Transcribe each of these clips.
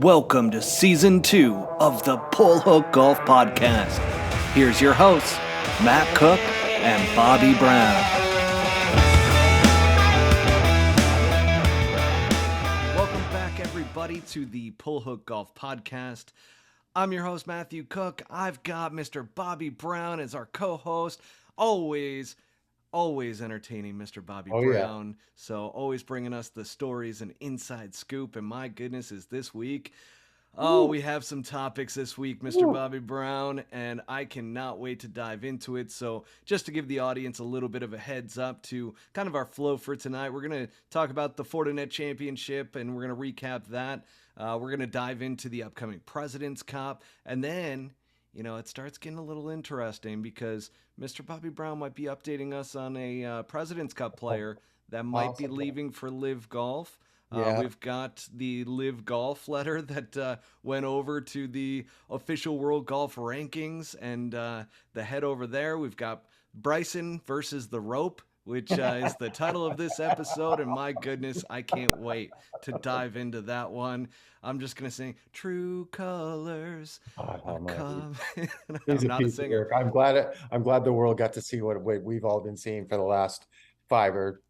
Welcome to Season 2 of the Pull Hook Golf Podcast. Here's your hosts, Matt Cook and Bobby Brown. Welcome back, everybody, to the Pull Hook Golf Podcast. I'm your host, Matthew Cook. I've got Mr. Bobby Brown as our co-host. Always entertaining, Mr. Bobby Brown. Yeah. So always bringing us the stories and inside scoop. And my goodness, is this week. We have some topics this week, Mr. Bobby Brown, and I cannot wait to dive into it. So just to give the audience a little bit of a heads up to kind of our flow for tonight, we're going to talk about the Fortinet Championship, and we're going to recap that. We're going to dive into the upcoming President's Cup, and then it starts getting a little interesting because Mr. Bobby Brown might be updating us on a President's Cup player that might be leaving for LIV Golf. We've got the LIV Golf letter that went over to the official World Golf Rankings, and the head over there, we've got Bryson versus the Rope, which is the title of this episode, and my goodness, I can't wait to dive into that one. I'm just going to sing True Colors. I'm not a singer. I'm glad the world got to see what we've all been seeing for the last 5 or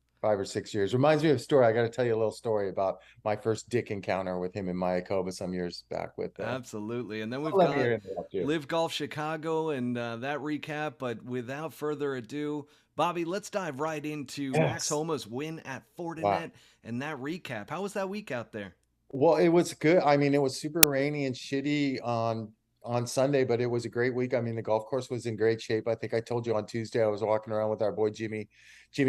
6 years. Reminds me of a story. I got to tell you a little story about my first dick encounter with him in Mayakoba some years back with absolutely. And then we've got LIV Golf Chicago and that recap. But without further ado, Bobby, let's dive right into Max Homa's win at Fortinet and that recap. How was that week out there? Well, it was good. I mean, it was super rainy and shitty on Sunday, but it was a great week. I mean, the golf course was in great shape. I think I told you on Tuesday I was walking around with our boy Jimmy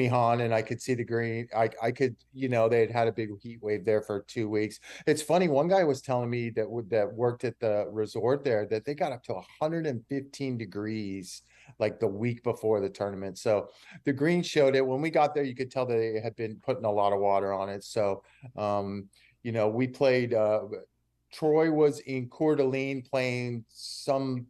Hahn, and I could see the green. I could, they had a big heat wave there for 2 weeks. It's funny. One guy was telling me that worked at the resort there that they got up to 115 degrees like the week before the tournament. So the green showed it. When we got there, you could tell that they had been putting a lot of water on it. So, we played. Troy was in Coeur d'Alene playing some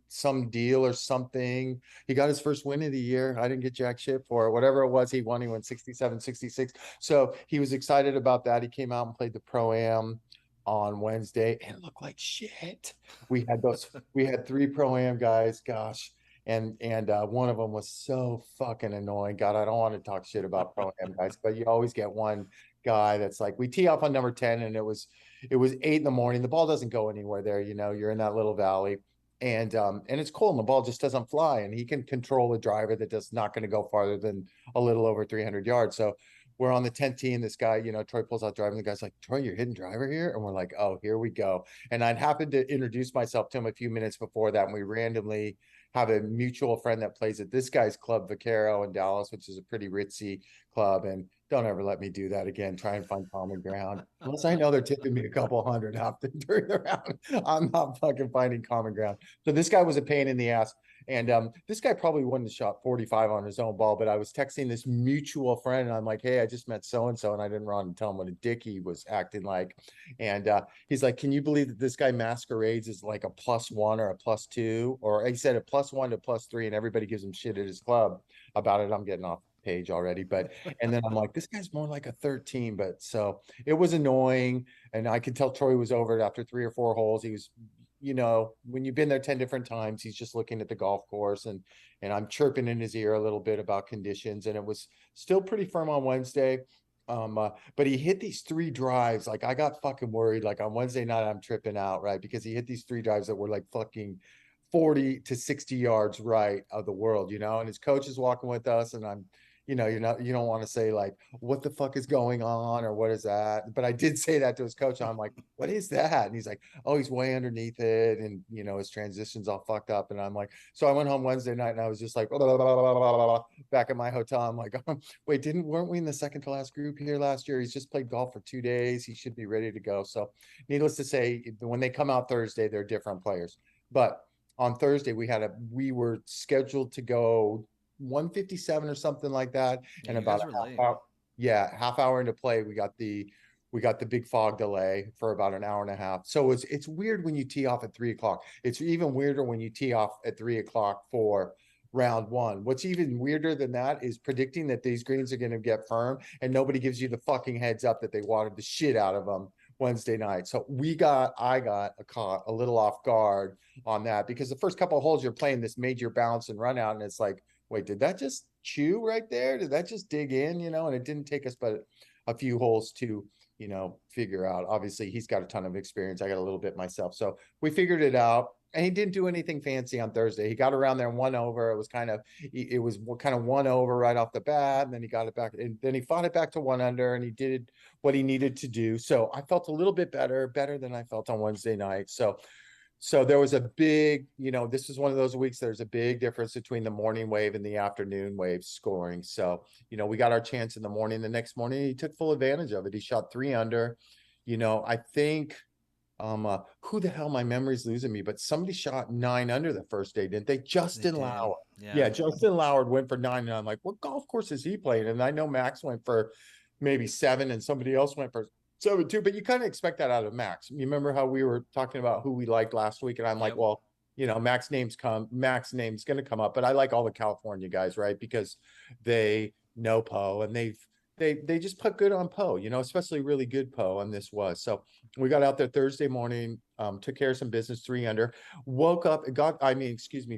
deal or something. He got his first win of the year. I didn't get jack shit for it. Whatever it was, he won. He went 67, 66. So he was excited about that. He came out and played the Pro-Am on Wednesday and it looked like shit. We had 3 Pro-Am guys, gosh. And one of them was so fucking annoying. God, I don't want to talk shit about Pro-Am guys, but you always get one guy that's like, we tee off on number 10 and it was 8 in the morning. The ball doesn't go anywhere there. You're in that little valley and it's cold and the ball just doesn't fly, and he can control a driver that does not going to go farther than a little over 300 yards. So we're on the 10th tee and this guy, Troy pulls out driving. The guy's like, Troy, you're hitting driver here? And we're like, oh, here we go. And I'd happened to introduce myself to him a few minutes before that. And we randomly have a mutual friend that plays at this guy's club, Vaquero in Dallas, which is a pretty ritzy club. And don't ever let me do that again. Try and find common ground. Unless I know they're tipping me a couple hundred after during the round, I'm not fucking finding common ground. So this guy was a pain in the ass. And this guy probably wouldn't have shot 45 on his own ball, but I was texting this mutual friend and I'm like, hey, I just met so-and-so, and I didn't run and tell him what a dick he was acting like. And he's like, can you believe that this guy masquerades as like a +1 or a +2? Or he said a +1 to +3, and everybody gives him shit at his club about it. I'm getting off page already, but and then I'm like, this guy's more like a 13. But so it was annoying, and I could tell Troy was over it after 3 or 4 holes. He was, when you've been there 10 different times, he's just looking at the golf course, and I'm chirping in his ear a little bit about conditions, and it was still pretty firm on Wednesday. But he hit these 3 drives. Like I got fucking worried. Like on Wednesday night, I'm tripping out, right? Because he hit these 3 drives that were like fucking 40 to 60 yards right of the world, and his coach is walking with us, and I'm, you don't want to say like, what the fuck is going on or what is that? But I did say that to his coach. And I'm like, what is that? And he's like, oh, he's way underneath it. And, his transition's all fucked up. And I'm like, so I went home Wednesday night and I was just like, blah, blah, blah, blah, blah, blah, back at my hotel. I'm like, wait, weren't we in the second to last group here last year? He's just played golf for 2 days. He should be ready to go. So needless to say, when they come out Thursday, they're different players. But on Thursday, we were scheduled to go 157 or something like that, and about half hour into play we got the big fog delay for about an hour and a half. So it's weird when you tee off at 3 o'clock. It's even weirder when you tee off at 3 o'clock for round 1. What's even weirder than that is predicting that these greens are going to get firm and nobody gives you the fucking heads up that they watered the shit out of them Wednesday night. So I got a little off guard on that because the first couple of holes you're playing this major bounce and run out, and it's like, wait, did that just chew right there? Did that just dig in? And it didn't take us but a few holes to, figure out. Obviously, he's got a ton of experience. I got a little bit myself. So we figured it out. And he didn't do anything fancy on Thursday. He got around there and 1 over. It was kind of 1 over right off the bat. And then he got it back. And then he fought it back to 1 under and he did what he needed to do. So I felt a little bit better than I felt on Wednesday night. So there was a big, this was one of those weeks, there's a big difference between the morning wave and the afternoon wave scoring. So, we got our chance in the morning. The next morning, he took full advantage of it. He shot 3 under. I think, who the hell, my memory's losing me, but somebody shot 9 under the first day, didn't they? Justin Lauer. Yeah, Justin Lauer went for 9. And I'm like, what golf course is he playing? And I know Max went for maybe 7 and somebody else went for 7 too, but you kind of expect that out of Max. You remember how we were talking about who we liked last week? And I'm like, well, Max name's going to come up, but I like all the California guys, right? Because they know Poe and they just put good on Poe, especially really good Poe, and this was. So we got out there Thursday morning, took care of some business, 3 under, woke up,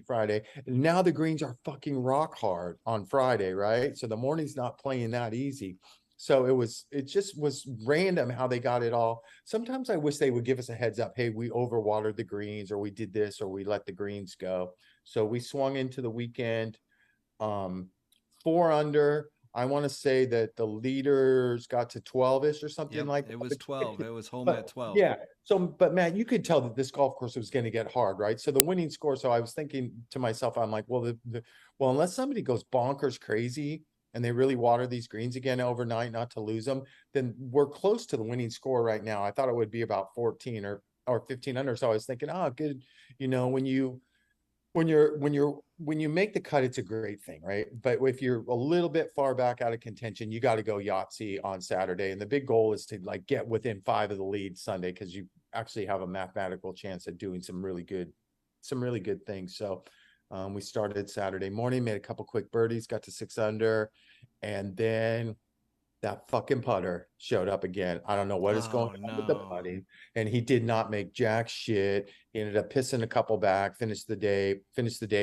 Friday. Now the greens are fucking rock hard on Friday, right? So the morning's not playing that easy. So it just was random how they got it all. Sometimes I wish they would give us a heads up. Hey, we overwatered the greens, or we did this, or we let the greens go. So we swung into the weekend, 4 under. I want to say that the leaders got to 12-ish or something like that. It was 12. It was home at 12. Yeah. So, but Matt, you could tell that this golf course was going to get hard, right? So the winning score. So I was thinking to myself, I'm like, well, unless somebody goes bonkers crazy and they really water these greens again overnight, not to lose them, then we're close to the winning score right now. I thought it would be about 14 or 15 under. So I was thinking, good. When you make the cut, it's a great thing, right? But if you're a little bit far back out of contention, you got to go Yahtzee on Saturday. And the big goal is to get within 5 of the lead Sunday, because you actually have a mathematical chance of doing some really good things. So we started Saturday morning, made a couple quick birdies, got to 6 under, and then that fucking putter showed up again. I don't know what is going on with the putting, and he did not make jack shit. He ended up pissing a couple back, finished the day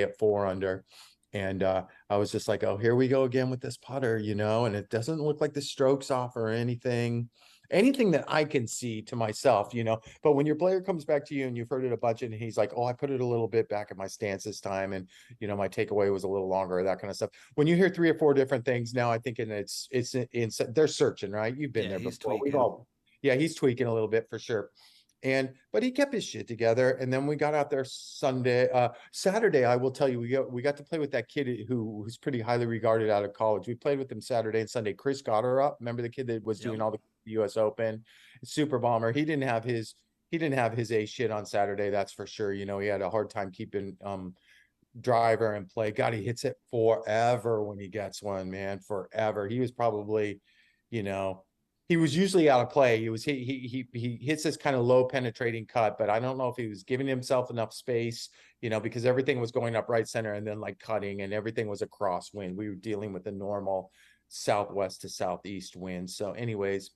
at 4 under. And I was just like, oh, here we go again with this putter, and it doesn't look like the stroke's off or anything that I can see to myself, but when your player comes back to you and you've heard it a bunch and he's like, oh, I put it a little bit back at my stance this time, and my takeaway was a little longer, that kind of stuff. When you hear 3 or 4 different things, now I think they're searching, right? You've been there before. He's tweaking a little bit for sure. But he kept his shit together. And then we got out there Saturday. I will tell you, we got to play with that kid who's pretty highly regarded out of college. We played with him Saturday and Sunday. Chris got her up. Remember the kid that was doing all the US Open, super bomber. He didn't have his A shit on Saturday. That's for sure. He had a hard time keeping, driver and play. God, he hits it forever when he gets one, man, forever. He was probably, he was usually out of play. He hits this kind of low penetrating cut, but I don't know if he was giving himself enough space, because everything was going up right center and then cutting, and everything was a crosswind. We were dealing with the normal southwest to southeast wind. So anyways,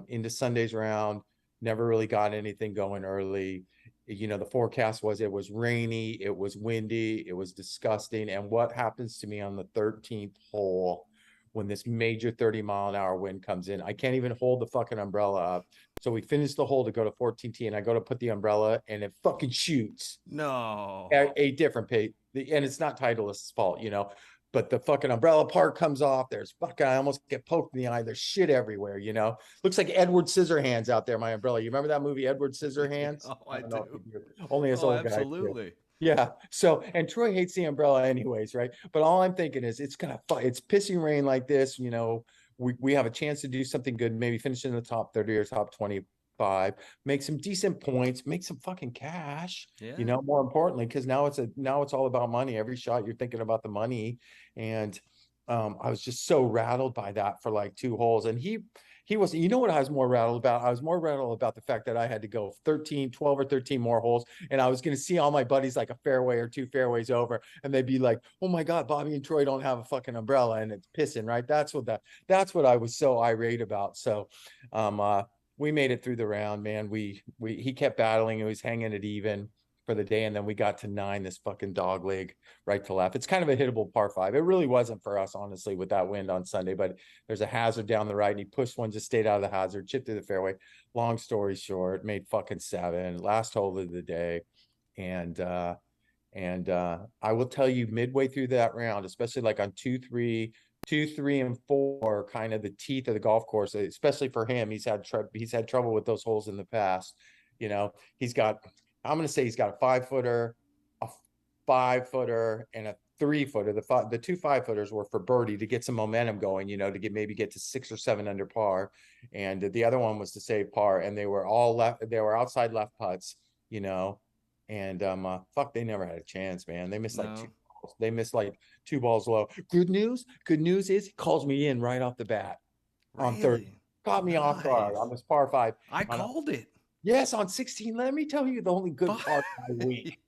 into Sunday's round, never really got anything going early. The forecast was, it was rainy, it was windy, it was disgusting. And what happens to me on the 13th hole when this major 30-mile-an-hour wind comes in? I can't even hold the fucking umbrella up. So we finished the hole to go to 14T, and I go to put the umbrella, and it fucking shoots. No. A different pace. And it's not Titleist's fault, but the fucking umbrella part comes off. I almost get poked in the eye. There's shit everywhere, Looks like Edward Scissorhands out there, my umbrella. You remember that movie, Edward Scissorhands? Oh, I do. Only us old guys. Absolutely. Yeah. So, and Troy hates the umbrella anyways, right? But all I'm thinking is, it's pissing rain like this, we have a chance to do something good, maybe finish in the top 30 or top 25, make some decent points, make some fucking cash, more importantly, because now it's all about money. Every shot you're thinking about the money. And I was just so rattled by that for 2 holes. And he wasn't. What I was more rattled about? I was more rattled about the fact that I had to go 12 or 13 more holes, and I was going to see all my buddies a fairway or 2 fairways over, and they'd be like, oh my God, Bobby and Troy don't have a fucking umbrella, and it's pissing, right? That's what I was so irate about. So we made it through the round, man. He kept battling. He was hanging it even for the day, and then we got to 9, this fucking dog leg right to left. It's kind of a hittable par 5. It really wasn't for us, honestly, with that wind on Sunday, but there's a hazard down the right, and he pushed one, just stayed out of the hazard, chipped through the fairway. Long story short, made fucking 7, last hole of the day. And I will tell you, midway through that round, especially like on 2, 3, 2, 3, and 4, kind of the teeth of the golf course, especially for him. He's had trouble with those holes in the past. You know, I'm going to say he's got a 5-footer, a 5-footer, and a 3-footer. The 2 5-footers were for birdie to get some momentum going, you know, to maybe get to 6 or 7 under par, and the other one was to save par. And they were all left. They were outside left putts, you know. And fuck, they never had a chance, man. They missed like 2 balls. They missed like 2 balls low. Good news is he calls me in right off the bat on third. Caught me off guard on this par 5. I called it. Yes, on 16. Let me tell you the only good part of my week.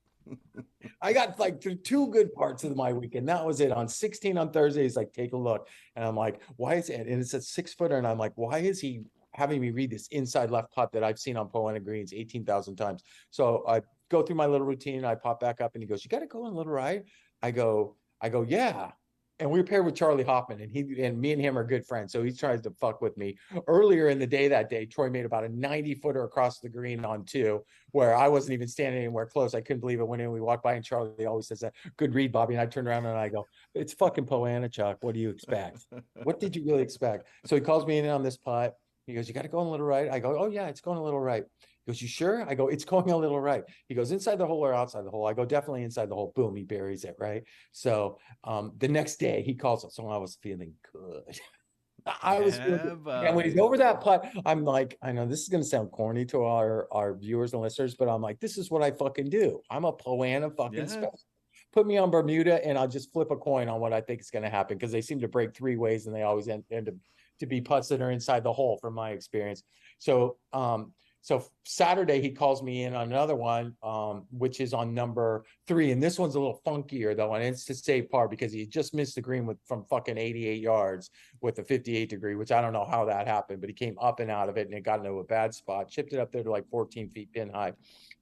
I got like 2 good parts of my week, and that was it. On 16 on Thursday, he's like, take a look. And I'm like, why is it? And it's a 6-footer. And I'm like, why is he having me read this inside left putt that I've seen on Poana Greens 18,000 times? So I go through my little routine. I pop back up, and he goes, you got to go in a little right. I go, yeah. And we were paired with Charlie Hoffman, and me and him are good friends. So he tries to fuck with me. Earlier in the day that day, Troy made about a 90-footer across the green on 2, where I wasn't even standing anywhere close. I couldn't believe it. When we walked by, and Charlie always says that, good read, Bobby. And I turned around and I go, it's fucking Poana, Chuck. What do you expect? What did you really expect? So he calls me in on this putt. He goes, you got to go in a little right. I go, oh yeah, it's going a little right. He goes, you sure? I go, it's going a little right. He goes, inside the hole or outside the hole? I go, definitely inside the hole. Boom, he buries it, right? So the next day he calls us. So I was feeling good. I was feeling good. And when he's over that putt, I'm like, I know this is going to sound corny to our viewers and listeners, but I'm like, this is what I fucking do. I'm a Poana fucking specialist. Put me on Bermuda, and I'll just flip a coin on what I think is going to happen, because they seem to break 3 ways, and they always end up to be putts that are inside the hole, from my experience. So Saturday he calls me in on another one, which is on number 3, and this one's a little funkier though, and it's to save par, because he just missed the green from fucking 88 yards with a 58 degree, which I don't know how that happened, but he came up and out of it, and it got into a bad spot, chipped it up there to like 14 feet pin high.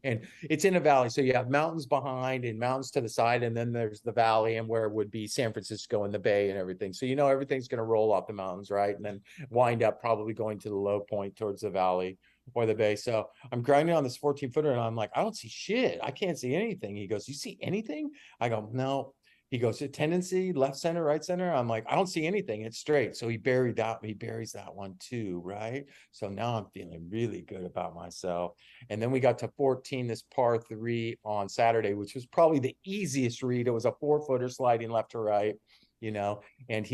And it's in a valley, so you have mountains behind and mountains to the side, and then there's the valley, and where would be San Francisco and the bay and everything. So everything's going to roll off the mountains, right, and then wind up probably going to the low point towards the valley or the bay. So I'm grinding on this 14-footer, and I'm like, I don't see shit. I can't see anything. He goes, you see anything? I go, no. He goes, tendency, left center, right center. I'm like, I don't see anything. It's straight. So he buries that one too, right? So now I'm feeling really good about myself. And then we got to 14, this par 3 on Saturday, which was probably the easiest read. It was a 4-footer sliding left to right, and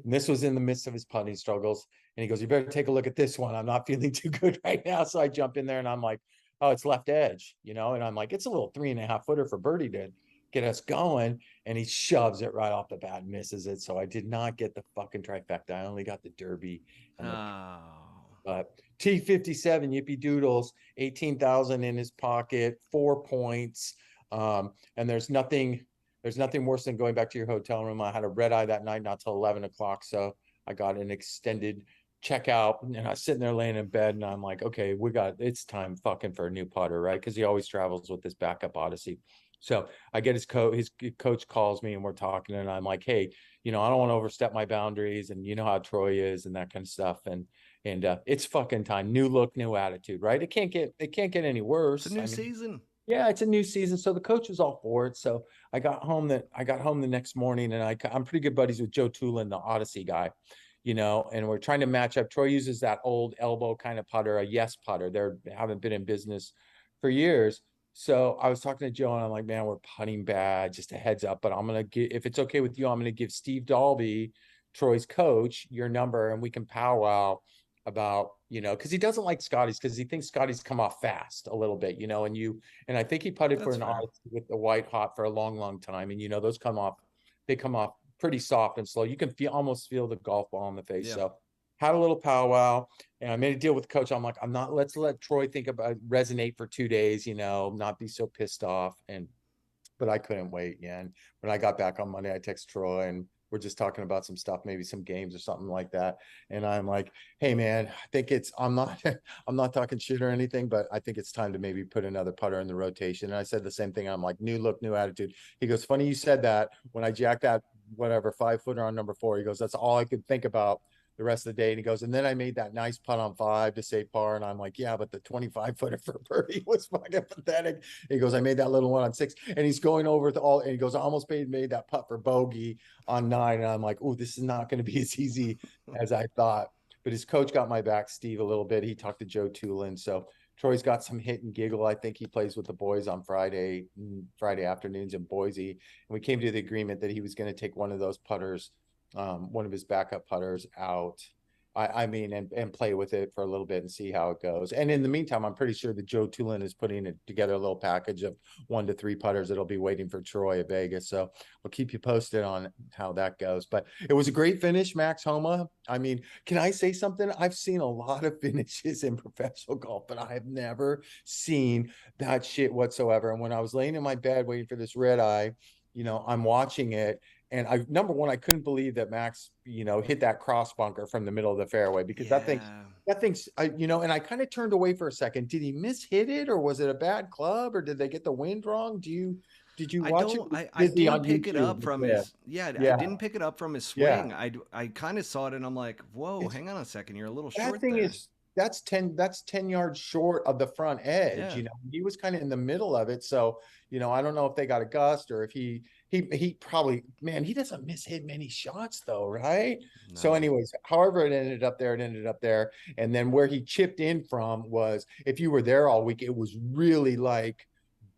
this was in the midst of his putting struggles. And he goes, you better take a look at this one. I'm not feeling too good right now. So I jump in there, and I'm like, oh, it's left edge, and I'm like, it's a little 3.5-footer for birdie to get us going. And he shoves it right off the bat and misses it. So I did not get the fucking trifecta. I only got the derby. But T57, yippee doodles, 18,000 in his pocket, 4 points. And there's nothing worse than going back to your hotel room. I had a red eye that night, not till 11 o'clock. So I got an extended checkout, and I was sitting there laying in bed, and I'm like, okay, it's time fucking for a new putter, right? Because he always travels with this backup Odyssey. So I get his coach calls me, and we're talking, and I'm like, hey, I don't want to overstep my boundaries, and you know how Troy is and that kind of stuff. And it's fucking time. New look, new attitude, right? It can't get any worse. It's a new season. Yeah, it's a new season. So the coach was all for it. So I got home the next morning, and I'm pretty good buddies with Joe Tulin, the Odyssey guy, and we're trying to match up. Troy uses that old elbow kind of putter, a yes putter. They haven't been in business for years. So I was talking to Joe, and I'm like, man, we're putting bad, just a heads up, but if it's okay with you, I'm going to give Steve Dalby, Troy's coach, your number, and we can powwow about, because he doesn't like Scotty's, because he thinks Scotty's come off fast a little bit, and I think he putted for an Odyssey with the white hot for a long, long time. And, those come off pretty soft and slow. You can almost feel the golf ball in the face. Yeah. So had a little powwow, and I made a deal with the coach. I'm like, let's let Troy resonate for 2 days, not be so pissed off. But I couldn't wait. Yeah. And when I got back on Monday, I texted Troy, and we're just talking about some stuff, maybe some games or something like that. And I'm like, hey man, I think it's, I'm not I'm not talking shit or anything, but I think it's time to maybe put another putter in the rotation. And I said the same thing. I'm like, new look, new attitude. He goes, funny you said that. When I jacked that whatever 5-footer on number 4, he goes, that's all I could think about the rest of the day. And he goes, and then I made that nice putt on 5 to save par. And I'm like, yeah, but the 25-footer for birdie was fucking pathetic. He goes, I made that little one on 6. And he's going over to all, and he goes, I almost made that putt for bogey on 9. And I'm like, oh, this is not going to be as easy as I thought. But his coach got my back, Steve, a little bit. He talked to Joe Tulin. So Troy's got some hit and giggle. I think he plays with the boys on Friday afternoons in Boise. And we came to the agreement that he was going to take one of those putters, one of his backup putters out. I mean, and play with it for a little bit and see how it goes. And in the meantime, I'm pretty sure that Joe Tulin is putting together a little package of 1 to 3 putters that'll be waiting for Troy at Vegas. So we'll keep you posted on how that goes. But it was a great finish, Max Homa. I mean, can I say something? I've seen a lot of finishes in professional golf, but I have never seen that shit whatsoever. And when I was laying in my bed waiting for this red eye, I'm watching it. And number one, I couldn't believe that Max, hit that cross bunker from the middle of the fairway, because that thing's, and I kind of turned away for a second. Did he mishit it, or was it a bad club, or did they get the wind wrong? Did you watch it? I didn't pick YouTube, it up from his, I didn't pick it up from his swing. Yeah. I kind of saw it and I'm like, whoa, hang on a second. You're a little That short thing there. that's 10 yards short of the front edge. Yeah. He was kind of in the middle of it. So, I don't know if they got a gust, or if he probably, man, he doesn't miss hit many shots though, right? No. So anyways, however it ended up there. And then where he chipped in from was, if you were there all week, it was really like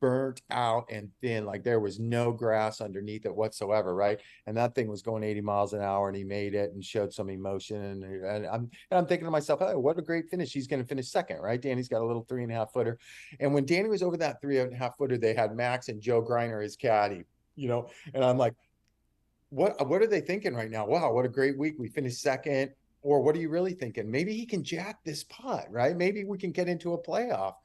burnt out and thin, like there was no grass underneath it whatsoever, right? And that thing was going 80 miles an hour, and he made it and showed some emotion. And I'm thinking to myself, oh, what a great finish. He's going to finish second, right? Danny's got a little 3.5 footer. And when Danny was over that 3.5 footer, they had Max and Joe Griner, his caddy, and I'm like, what are they thinking right now? Wow, what a great week. We finished second. Or what are you really thinking? Maybe he can jack this putt, right? Maybe we can get into a playoff.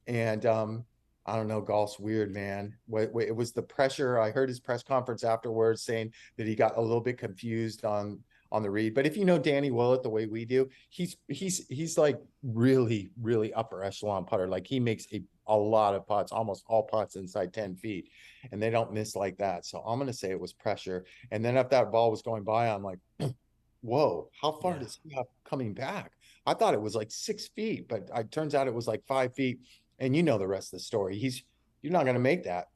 And I don't know. Golf's weird, man. It was the pressure. I heard his press conference afterwards saying that he got a little bit confused on the read. But if you know Danny Willett the way we do, he's like really, really upper echelon putter. Like he makes a lot of putts, almost all putts inside 10 feet, and they don't miss like that. So I'm going to say it was pressure. And then if that ball was going by, I'm like, whoa, how far does he have coming back? I thought it was like 6 feet, but it turns out it was like 5 feet. And you know the rest of the story. You're not going to make that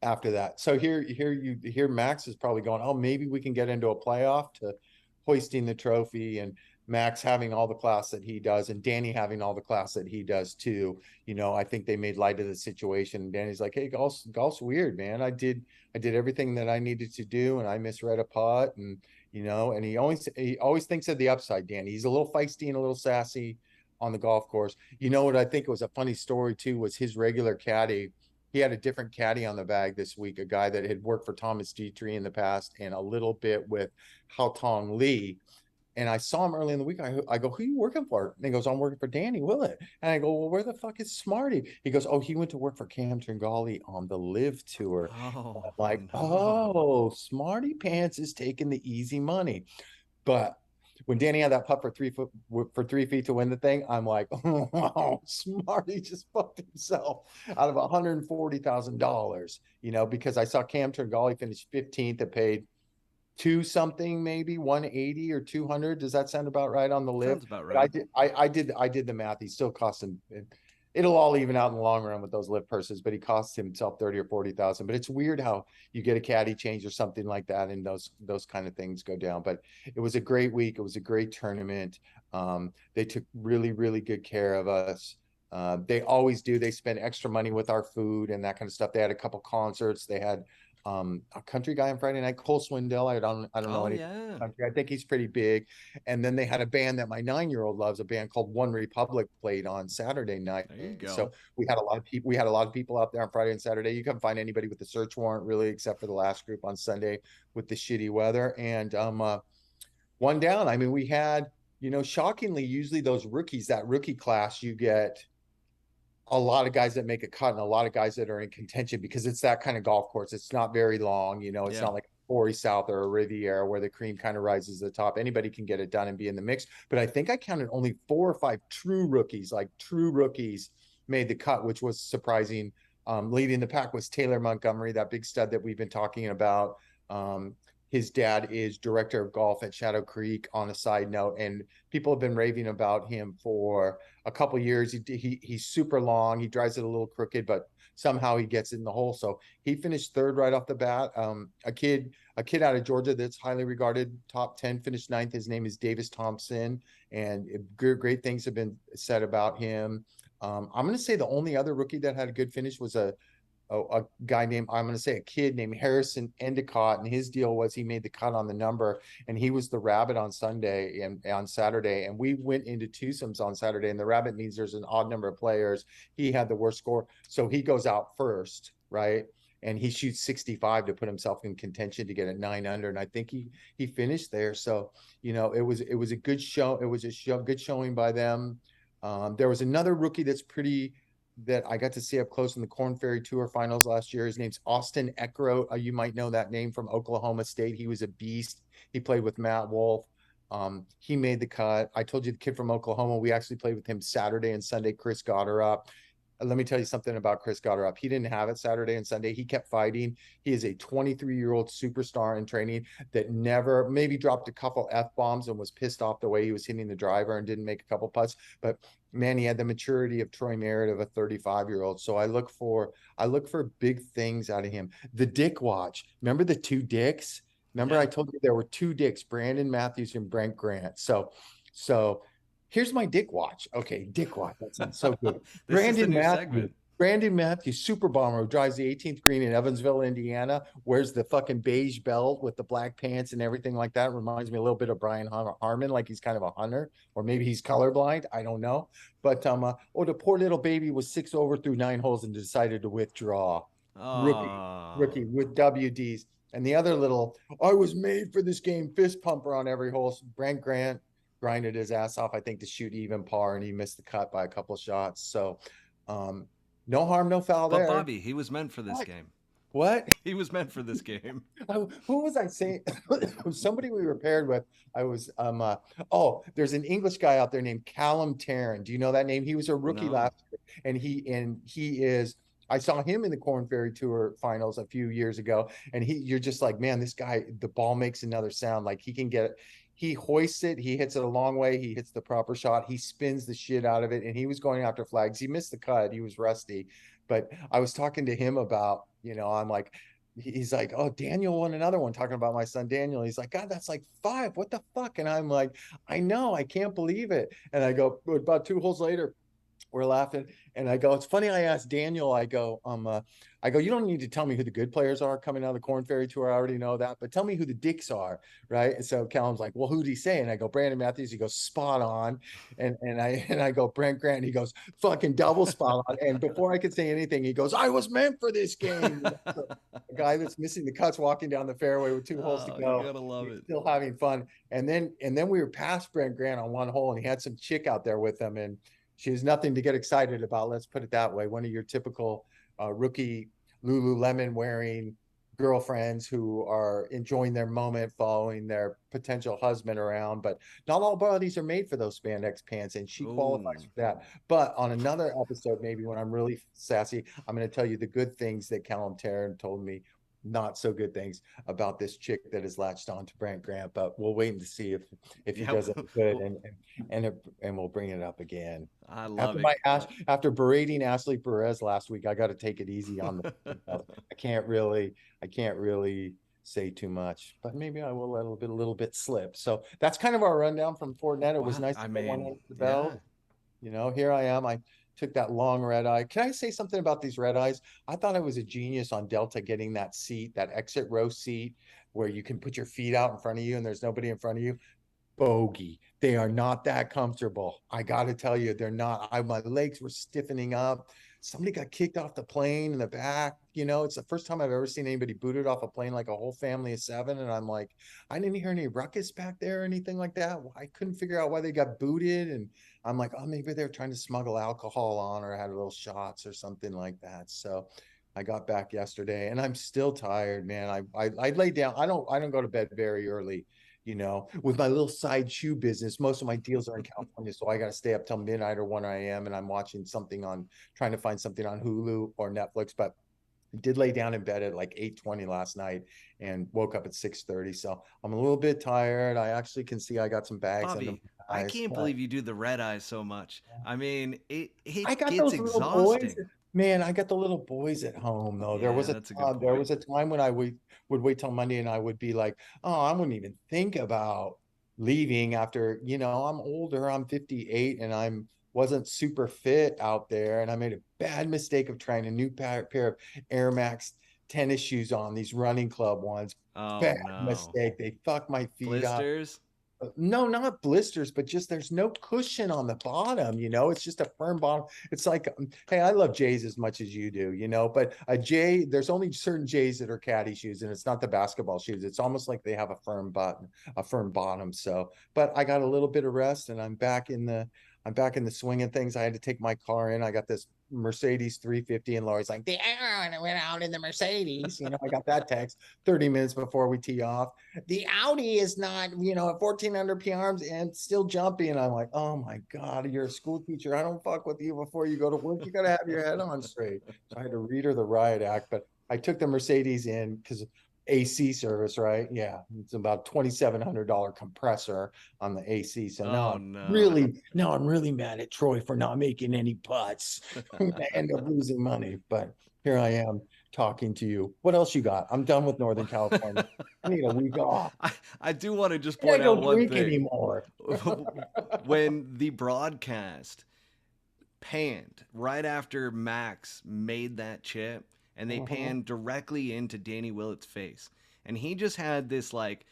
after that. So here Max is probably going, oh, maybe we can get into a playoff, to hoisting the trophy, and Max having all the class that he does, and Danny having all the class that he does too. I think they made light of the situation. Danny's like, hey, golf's weird, man. I did everything that I needed to do, and I misread a putt, and and he always thinks of the upside, Danny. He's a little feisty and a little sassy on the golf course. What I think was a funny story too was his regular caddy. He had a different caddy on the bag this week, a guy that had worked for Thomas Dietrich in the past and a little bit with Hao Tong Lee. And I saw him early in the week. I go, who are you working for? And he goes, I'm working for Danny Willett. And I go, well, where the fuck is Smarty? He goes, oh, he went to work for Cam Tringali on the LIV tour. Oh, I'm like, no. oh, Smarty Pants is taking the easy money. But when Danny had that putt for 3 feet to win the thing, I'm like, oh, Smarty just fucked himself out of $140,000, because I saw Cam Tringali finish 15th. It paid 2 something, maybe 180 or 200. Does that sound about right on the LIV? Sounds about right. But I did the math. He still cost him. It'll all even out in the long run with those LIV purses, but he costs himself 30 or 40,000. But it's weird how you get a caddy change or something like that, and those kind of things go down. But it was a great week. It was a great tournament. They took really, really good care of us. They always do. They spend extra money with our food and that kind of stuff. They had a couple concerts. They had a country guy on Friday night, Cole Swindell. I don't know any country. I think he's pretty big. And then they had a band that my 9-year-old loves, a band called One Republic, played on Saturday night. There you go. So we had a lot of people. We had a lot of people out there on Friday and Saturday. You couldn't find anybody with the search warrant really, except for the last group on Sunday with the shitty weather. And one down. I mean, we had, shockingly, usually those rookies, that rookie class, you get a lot of guys that make a cut and a lot of guys that are in contention, because it's that kind of golf course. It's not very long, it's not like Torrey South or a Riviera where the cream kind of rises to the top. Anybody can get it done and be in the mix. But I think I counted only 4 or 5 true rookies, like true rookies, made the cut, which was surprising. Leading the pack was Taylor Montgomery, that big stud that we've been talking about. His dad is director of golf at Shadow Creek, on a side note, and people have been raving about him for a couple years. He's super long. He drives it a little crooked, but somehow he gets it in the hole. So he finished third right off the bat. A kid out of Georgia that's highly regarded, top 10, finished ninth. His name is Davis Thompson, and great things have been said about him. I'm going to say the only other rookie that had a good finish was a guy named, I'm going to say a kid named Harrison Endicott, and his deal was he made the cut on the number, and he was the rabbit on Sunday and on Saturday, and we went into twosomes on Saturday, and the rabbit means there's an odd number of players. He had the worst score, so he goes out first, right? And he shoots 65 to put himself in contention to get a 9 under, and I think he finished there. So it was a good show. It was a good showing by them. There was another rookie that I got to see up close in the Korn Ferry Tour finals last year. His name's Austin Eckroat. You might know that name from Oklahoma State. He was a beast. He played with Matt Wolf. He made the cut. I told you the kid from Oklahoma, we actually played with him Saturday and Sunday, Chris Gotterup. Let me tell you something about Chris Gotterup. He didn't have it Saturday and Sunday. He kept fighting. He is a 23-year-old superstar in training that never, maybe dropped a couple F-bombs and was pissed off the way he was hitting the driver and didn't make a couple putts. But man, he had the maturity of Troy Merritt of a 35-year-old. So I look for big things out of him. The Dick Watch. Remember the two Dicks? Remember, yeah. I told you there were two Dicks, Brandon Matthews and Brent Grant. So here's my Dick Watch. Okay, Dick Watch. That sounds so good. Brandon Matthews, super bomber, who drives the 18th green in Evansville, Indiana, wears the fucking beige belt with the black pants and everything like that. Reminds me a little bit of Brian Harmon, like he's kind of a hunter, or maybe he's colorblind. I don't know. But the poor little baby was 6 over through 9 holes and decided to withdraw. Rookie with WDs. And the other little, I was made for this game, fist pumper on every hole. Brent Grant grinded his ass off, I think, to shoot even par, and he missed the cut by a couple shots. So no harm, no foul there. But Bobby, he was meant for this game. What? He was meant for this game. Who was I saying? Somebody we were paired with. I was there's an English guy out there named Callum Tarrant. Do you know that name? He was a rookie last year, and he is, I saw him in the Korn Ferry Tour finals a few years ago, and you're just like, man, this guy, the ball makes another sound. Like he can get it. He hoists it. He hits it a long way. He hits the proper shot. He spins the shit out of it. And he was going after flags. He missed the cut. He was rusty. But I was talking to him about, I'm like, he's like, oh, Daniel won another one, talking about my son, Daniel. He's like, God, that's like 5. What the fuck? And I'm like, I know. I can't believe it. And I go, about 2 holes later, we're laughing. And I go, it's funny. I asked Daniel, I go, you don't need to tell me who the good players are coming out of the Korn Ferry Tour. I already know that, but tell me who the dicks are. Right. And so Callum's like, well, who'd he say? And I go, Brandon Matthews. He goes, spot on. And I go, Brent Grant. He goes, fucking double spot on. And before I could say anything, he goes, I was meant for this game. So a guy that's missing the cuts, walking down the fairway with 2 holes to go. You gotta love it. Still having fun. And then we were past Brent Grant on 1 hole, and he had some chick out there with him, and she was nothing to get excited about. Let's put it that way. One of your typical rookie Lululemon wearing girlfriends who are enjoying their moment, following their potential husband around. But not all bodies are made for those spandex pants, and she qualifies for that. But on another episode, maybe when I'm really sassy, I'm going to tell you the good things that Callum Tarrant told me, not so good things about this chick that has latched on to Brent Grant. But we'll wait and see if he does it good, and we'll bring it up again. I love after berating Ashley Perez last week, I got to take it easy on the. I can't really say too much, but maybe I will let a little bit slip. So that's kind of our rundown from Fortinet. It was nice to put one under the belt. Here I am. I took that long red eye. Can I say something about these red eyes? I thought I was a genius on Delta getting that seat, that exit row seat, where you can put your feet out in front of you and there's nobody in front of you. Bogey. They are not that comfortable. I got to tell you, they're not. My legs were stiffening up. Somebody got kicked off the plane in the back. It's the first time I've ever seen anybody booted off a plane, like a whole family of 7. And I'm like, I didn't hear any ruckus back there or anything like that. I couldn't figure out why they got booted. And I'm like, oh, maybe they're trying to smuggle alcohol on or had little shots or something like that. So I got back yesterday, and I'm still tired, man. I lay down. I don't go to bed very early, with my little side shoe business. Most of my deals are in California, so I got to stay up till midnight or 1 a.m. and I'm watching something trying to find something on Hulu or Netflix. But I did lay down in bed at like 8:20 last night and woke up at 6:30. So I'm a little bit tired. I actually can see I got some bags under Bobby, my I eyes. can't believe you do the red eyes so much. I mean, I it got gets those little boys. exhausting. Man, I got the little boys at home though. Yeah, that's a good There point. was a time when would wait till Monday and I would be like, oh, I wouldn't even think about leaving after, I'm older, I'm 58 and I'm wasn't super fit out there. And I made a bad mistake of trying a new pair of Air Max tennis shoes on, these running club ones. Oh Bad no. mistake. They fucked my feet up. Blisters? No, not blisters, but just there's no cushion on the bottom, it's just a firm bottom. It's like, hey, I love J's as much as you do, but a J, there's only certain J's that are caddy shoes, and it's not the basketball shoes. It's almost like they have a firm bottom. So, but I got a little bit of rest and I'm back in the swing of things. I had to take my car in. I got this Mercedes 350, and Lori's like, the air went out in the Mercedes. I got that text 30 minutes before we tee off. The Audi is not, at 1400 PRs and still jumpy. And I'm like, oh my God, you're a school teacher. I don't fuck with you before you go to work. You got to have your head on straight. So I had to read her the riot act, but I took the Mercedes in because AC service, right? Yeah. It's about $2,700 compressor on the AC. So Oh no. now I'm really mad at Troy for not making any putts. I end up losing money, but here I am talking to you. What else you got? I'm done with Northern California. I need a week off. I do want to just I can't point out go one drink thing. anymore. When the broadcast panned right after Max made that chip, and they panned directly into Danny Willett's face, and he just had this like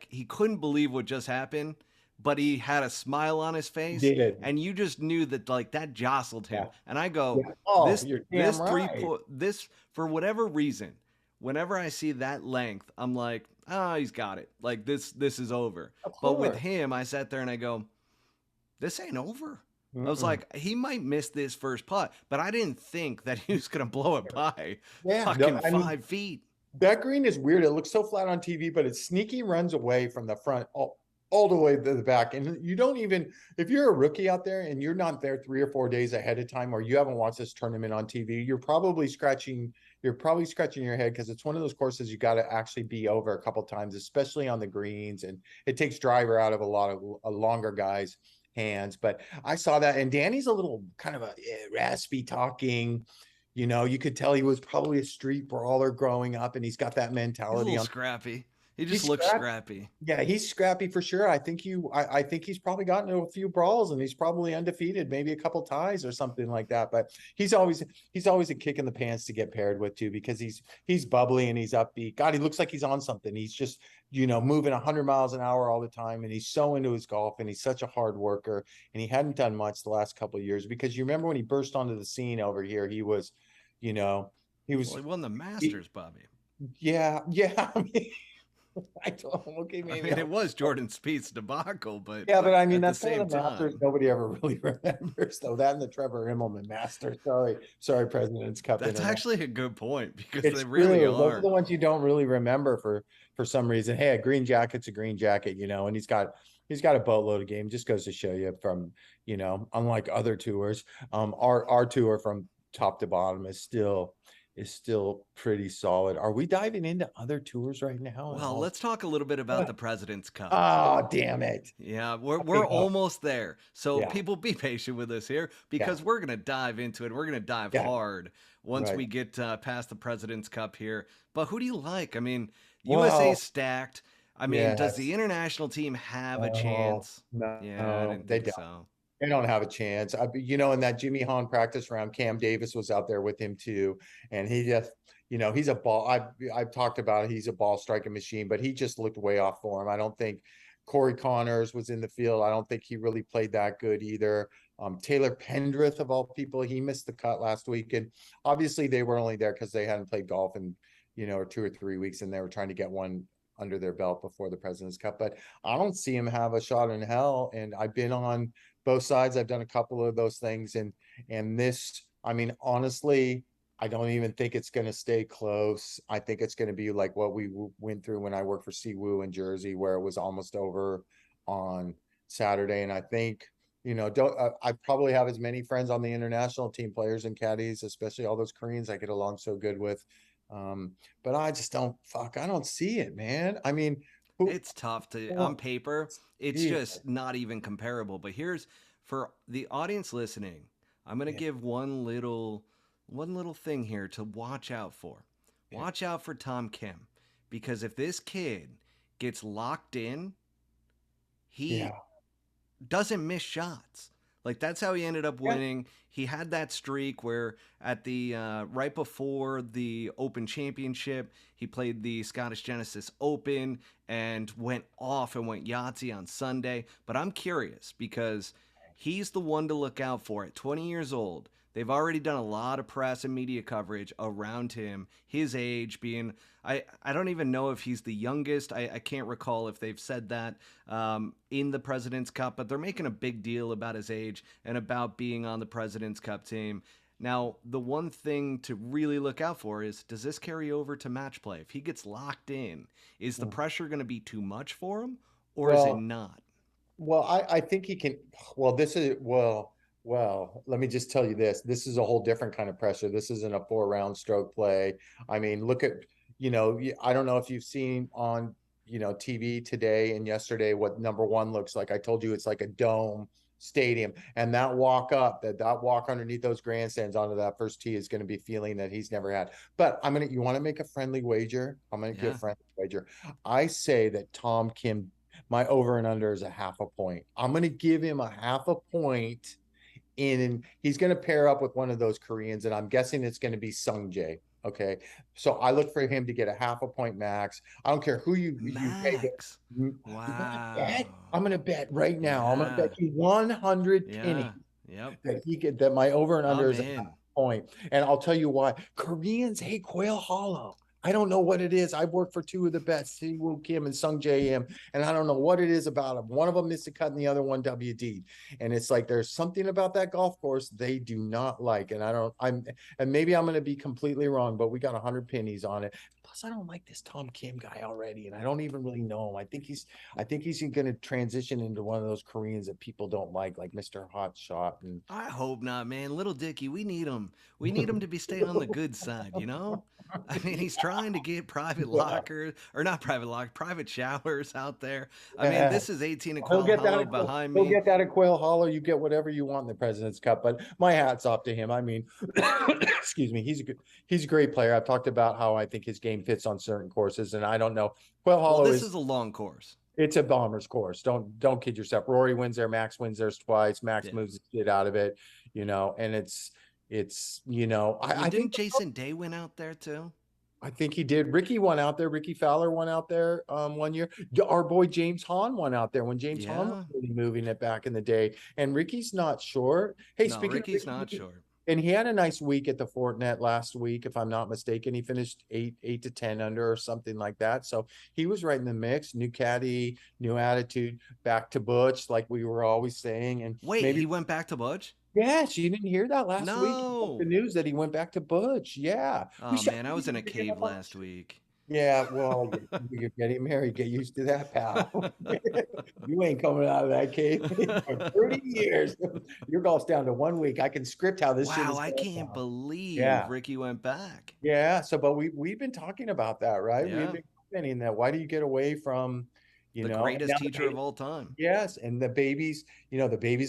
he couldn't believe what just happened, but he had a smile on his face, Did. and you just knew that like that jostled him. Yeah. And I go, Yeah. Oh, this you're this damn right. this for whatever reason, whenever I see that length, I'm like, oh, he's got it. Like this is over. Of But with course. him, I sat there and I go, this ain't over. I was Mm-mm. like, he might miss this first putt, but I didn't think that he was gonna blow it by Yeah. No, fucking I mean, 5 feet. that green is weird. It looks so flat on TV, but it sneaky runs away from the front all the way to the back. And you don't even, if you're a rookie out there and you're not there 3 or 4 days ahead of time, or you haven't watched this tournament on TV, you're probably scratching your head because it's one of those courses you got to actually be over a couple times, especially on the greens. And it takes driver out of a lot of longer guys' hands. But I saw that, and Danny's a little kind of a raspy talking. You could tell he was probably a street brawler growing up, and he's got that He's a mentality little on. scrappy. He just He's looks scrappy. scrappy. Yeah, he's scrappy for sure. I think he's probably gotten into a few brawls, and he's probably undefeated, maybe a couple ties or something like that. But he's always a kick in the pants to get paired with too, because he's bubbly and he's upbeat. God, he looks like he's on something. He's just moving 100 miles an hour all the time, and he's so into his golf, and he's such a hard worker. And he hadn't done much the last couple of years, because you remember when he burst onto the scene over here, he was, you know, he Well, was. he won the Masters, Bobby. Yeah, yeah. I mean, I don't. Okay, I maybe. mean, it was Jordan Spieth's debacle, but Yeah, but I mean, at the that's one same of the Masters time, nobody ever really remembers, though. That and the Trevor Immelman Masters. Sorry, President's Cup that's Internet. actually a good point because they It's really true. Those are are. the ones you don't really remember for some reason. Hey, a green jacket's a green jacket, and he's got a boatload of game. Just goes to show you from, unlike other tours, our tour from top to bottom is still pretty solid. Are we diving into other tours right now at Well, all? let's talk a little bit about the President's Cup. Oh, damn it. Yeah, we're Okay, go. almost there. So Yeah, people be patient with us here yeah, because we're gonna dive into it. We're gonna dive yeah. hard once Right. we get past the President's Cup here. But who do you like? I mean, USA Well, stacked. I mean, does the yes. international team have a Oh, chance? Yeah, I no, didn't they think don't. so. They don't have a chance. In that Jimmy Hahn practice round, Cam Davis was out there with him too, and he just, he's a ball. I've talked about it. He's a ball striking machine, but he just looked way off form. I don't think Corey Connors was in the field. I don't think he really played that good either. Taylor Pendrith, of all people, he missed the cut last week, and obviously they were only there because they hadn't played golf in 2 or 3 weeks, and they were trying to get one under their belt before the President's Cup. But I don't see him have a shot in hell. And I've been on both sides. I've done a couple of those things, and this, I mean, honestly, I don't even think it's going to stay close. I think it's going to be like what we went through when I worked for Siwoo in Jersey, where it was almost over on Saturday. And I think, don't I probably have as many friends on the international team, players and caddies, especially all those Koreans I get along so good with. Um, but I just don't I don't see it, man. I mean, who It's tough to, on well, paper, it's yeah, just not even comparable. But here's for the audience listening, I'm going to yeah, give one little thing here to watch out for. yeah, Watch out for Tom Kim, because if this kid gets locked in, he yeah, doesn't miss shots. Like that's how he ended up yeah, winning. He had that streak where at the right before the Open Championship, he played the Scottish Genesis Open and went off and went Yahtzee on Sunday. But I'm curious because he's the one to look out for at 20 years old. They've already done a lot of press and media coverage around him, his age being. I don't even know if he's the youngest. I can't recall if they've said that in the President's Cup, but they're making a big deal about his age and about being on the President's Cup team. Now, the one thing to really look out for is, does this carry over to match play? If he gets locked in, is the yeah. pressure going to be too much for him, or is it Well, not? I think he can. Let me just tell you this. This is a whole different kind of pressure. This isn't a 4 round stroke play. I mean, look at, I don't know if you've seen on, TV today and yesterday what number one looks like. I told you it's like a dome stadium. And that walk up, that walk underneath those grandstands onto that first tee is going to be feeling that he's never had. But you want to make a friendly wager? I'm going to give a Yeah. friendly wager. I say that Tom Kim, my over and under is a half a point. I'm going to give him a half a point in, he's going to pair up with one of those Koreans, and I'm guessing it's going to be Sung Jae. Okay. So I look for him to get a half a point max. I don't care who you pay. Max. You want to bet? Wow. I'm going to bet right now. I'm going to Yeah. bet you 100 pennies Yeah. Yep. that he get that my over and under I'm is a half in. point. And I'll tell you why. Koreans hate Quail Hollow. I don't know what it is. I've worked for two of the best, Siwoo Kim and Sung J.M., and I don't know what it is about them. One of them missed a cut and the other one WD'd. And it's like there's something about that golf course they do not like. And and maybe I'm going to be completely wrong, but we got 100 pennies on it. Plus, I don't like this Tom Kim guy already, and I don't even really know him. I think he's going to transition into one of those Koreans that people don't like Mr. Hot Shot. And I hope not, man. Little Dicky, we need him. We need him to be stay on the good side, you know? I mean, he's trying to get private yeah, lockers, or not private lock, private showers out there. I mean, yeah. this is 18 at He'll Quail get that. Hollow behind He'll me. get that at Quail Hollow. You get whatever you want in the President's Cup. But my hat's off to him. I mean, excuse me. He's a great player. I've talked about how I think his game fits on certain courses, and I don't know. Quail Well, Hollow this is is a long course. it's a bomber's course. Don't kid yourself. Rory wins there. Max wins there twice. Max Yeah. moves the shit out of it. And it's I mean, I think didn't Jason Day win out there too? I think he did. Ricky won out there. Ricky Fowler won out there one year. Our boy James Hahn won out there when James Hahn was Yeah. really moving it back in the day. And Ricky's not short. Hey, No, speaking of Ricky's not Ricky, short. and he had a nice week at the Fortinet last week, if I'm not mistaken. He finished eight to 10 under or something like that. So he was right in the mix. New caddy, new attitude, back to Butch, like we were always saying. And Wait, maybe he went back to Butch? yes, you didn't hear that last week. The No. news that he went back to Butch. Yeah. We Oh should man, I was in a cave last week. yeah, well, you're getting married. Get used to that, pal. You ain't coming out of that cave for 30 years. Your golf's down to 1 week. I can script how this shit Wow, is I going can't down. believe Yeah, Ricky went back. yeah. So, but we've been talking about that, right? We've Yeah, been commenting that. Why do you get away from, the and greatest now teacher of all time. yes, and the baby's a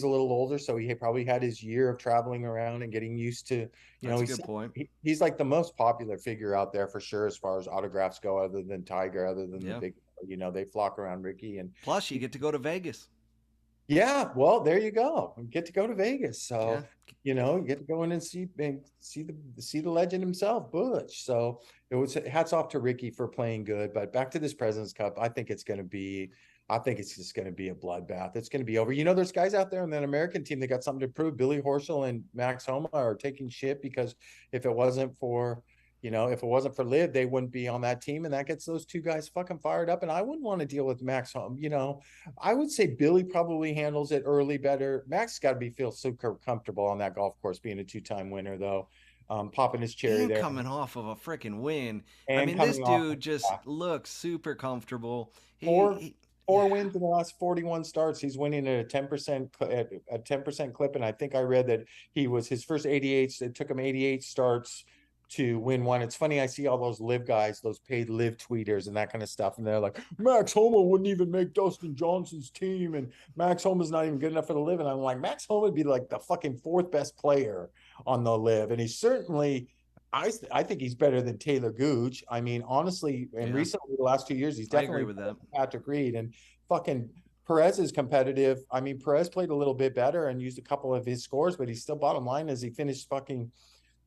little older, so he probably had his year of traveling around and getting used to, That's a good point. he's like the most popular figure out there for sure as far as autographs go, other than Tiger, other than the Yeah. big, they flock around Ricky and Plus, you get to go to Vegas. yeah, well, there you go. You get to go to Vegas, Yeah. so you get to go in and see the legend himself, Butch. So it was hats off to Ricky for playing good. But back to this President's Cup, I think it's just going to be a bloodbath. It's going to be over. There's guys out there in that American team that got something to prove. Billy Horschel and Max Homa are taking shit because if it wasn't for if it wasn't for LIV, they wouldn't be on that team, and that gets those two guys fucking fired up. And I wouldn't want to deal with Max Homa. I would say Billy probably handles it early better. Max got to feel super comfortable on that golf course, being a two-time winner, though. popping his cherry And there, coming off of a freaking win. I and mean, this coming off dude just looks super comfortable. He, four he four wins in the last 41 starts. He's winning at a 10% at a 10% clip, and I think I read that he was his first 88. It took him 88 starts to win one. It's funny, I see all those live guys, those paid live tweeters and that kind of stuff, and they're like, Max Homa wouldn't even make Dustin Johnson's team, and Max Homa's not even good enough for the live. And I'm like, Max Homa would be like the fucking fourth best player on the live, and he's certainly. I think he's better than Taylor Gooch. I mean, honestly, and yeah, recently the last 2 years, he's I agree definitely with better that. than Patrick Reed. And fucking Perez is competitive. I mean, Perez played a little bit better and used a couple of his scores, but he's still bottom line as he finished fucking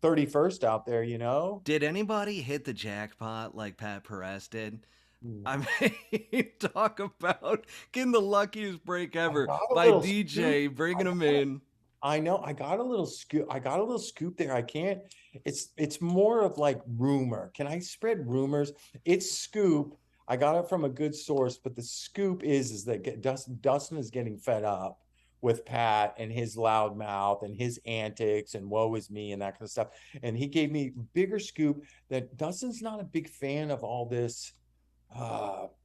31st out there, you know? Did anybody hit the jackpot like Pat Perez did? Hmm. I mean, talk about getting the luckiest break I ever got a by little scoop. DJ bringing him in. I know I got a little scoop. I got a little scoop there. I can't. It's more of like rumor. Can I spread rumors? It's scoop. I got it from a good source, but the scoop is that Dustin is getting fed up with Pat and his loud mouth and his antics and woe is me and that kind of stuff. And he gave me bigger scoop that Dustin's not a big fan of all this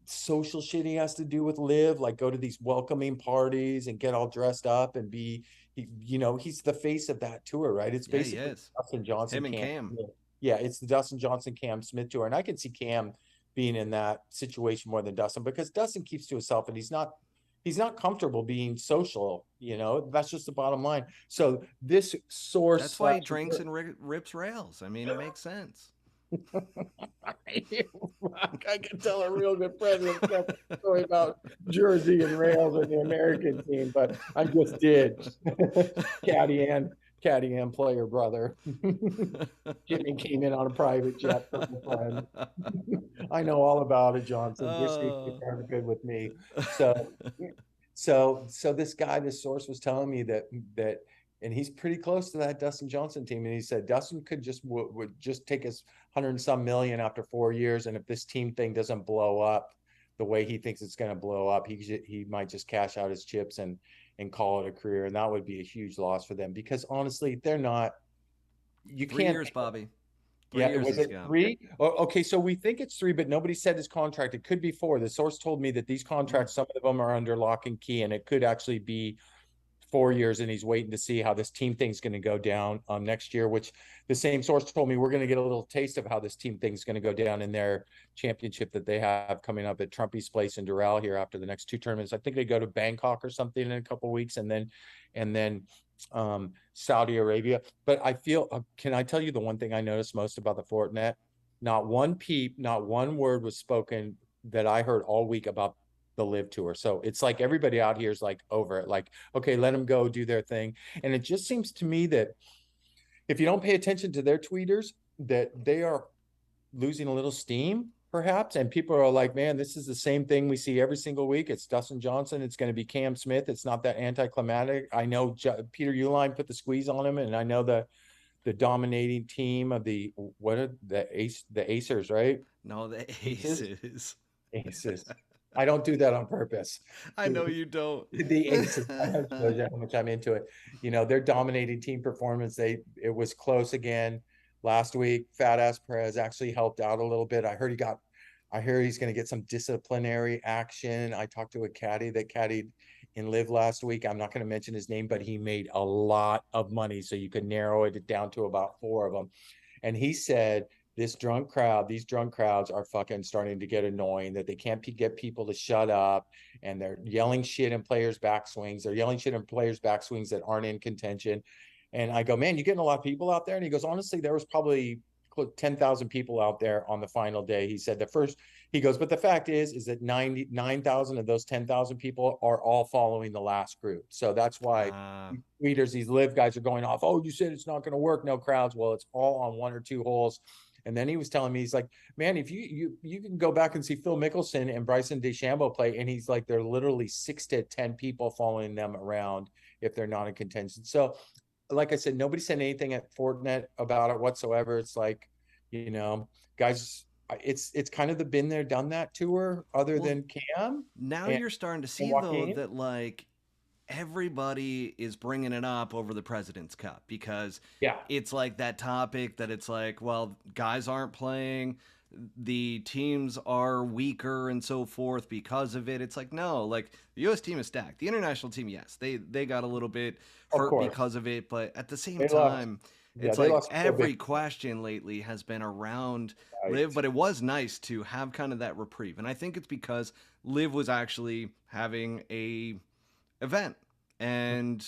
social shit he has to do with live, like go to these welcoming parties and get all dressed up and be he's the face of that tour, right? It's Yeah, he basically is. Dustin Johnson Him and Cam. Cam. Yeah, it's the Dustin Johnson Cam Smith tour. And I can see Cam being in that situation more than Dustin because Dustin keeps to himself and he's not comfortable being social, that's just the bottom line. So this source That's why he slash drinks and rips rails. I mean, it makes sense. I can tell a real good friend story about Jersey and rails and the American team, but I just did. Caddy and Caddy and player brother. Jimmy came in on a private jet from a friend. I know all about it, Johnson. You're secretly Oh. kind of good with me. So this guy, this source was telling me that and he's pretty close to that Dustin Johnson team. And he said Dustin could just would just take his 100 and some million after 4 years. And if this team thing doesn't blow up the way he thinks it's going to blow up, he might just cash out his chips and call it a career. And that would be a huge loss for them because honestly, they're not. You 3 years, can't. Bobby. Three Yeah, years was he's it got. three? Okay, so we think it's three, but nobody said his contract. It could be four. The source told me that these Mm. contracts, some of them are under lock and key, and it could actually be 4 years. And he's waiting to see how this team thing's going to go down next year. Which the same source told me we're going to get a little taste of how this team thing's going to go down in their championship that they have coming up at Trumpy's place in Doral here after the next two tournaments. I think they go to Bangkok or something in a couple of weeks, and then Saudi Arabia. But I feel, can I tell you the one thing I noticed most about the Fortinet? Not one peep, not one word was spoken that I heard all week about the live tour. So it's like everybody out here is like over it, like, okay, let them go do their thing. And it just seems to me that if you don't pay attention to their tweeters, that they are losing a little steam perhaps, and people are like, man, this is the same thing we see every single week. It's Dustin Johnson, it's going to be Cam Smith. It's not that anticlimactic. I know Peter Uihlein put the squeeze on him, and I know the dominating team of the what are the Acers, right? No, the Aces. aces. Aces. I don't do that on purpose. I know you don't. The Aces. I shows you how much I'm into it. Their dominating team performance. It was close again last week. Fat ass Perez actually helped out a little bit. I hear he's going to get some disciplinary action. I talked to a caddy that caddied in live last week. I'm not going to mention his name, but he made a lot of money, so you could narrow it down to about four of them. And he said these drunk crowds are fucking starting to get annoying, that they can't get people to shut up, and they're yelling shit in players' backswings. They're yelling shit in players' backswings that aren't in contention. And I go, man, you getting a lot of people out there? And he goes, honestly, there was probably 10,000 people out there on the final day. He said he goes, but the fact is that 99,000 of those 10,000 people are all following the last group. So that's why tweeters, these live guys are going off. Oh, you said it's not going to work. No crowds. Well, it's all on one or two holes. And then he was telling me, he's like, man, if you can go back and see Phil Mickelson and Bryson DeChambeau play, and he's like, they're literally 6 to 10 people following them around if they're not in contention. So, like I said, nobody said anything at Fortinet about it whatsoever. It's like, guys, it's kind of the been there, done that tour, other than Cam Now and you're starting to see though Joaquin. that like everybody is bringing it up over the President's Cup because Yeah, it's like that topic that it's like, well, guys aren't playing, the teams are weaker and so forth because of it. It's like, no, like the US team is stacked. The international team, yes, they got a little bit of hurt course. because of it, but at the same They lost. time, Yeah, it's they like lost four big every question lately has been around Liv, fights. but it was nice to have kind of that reprieve. And I think it's because Liv was actually having a event, and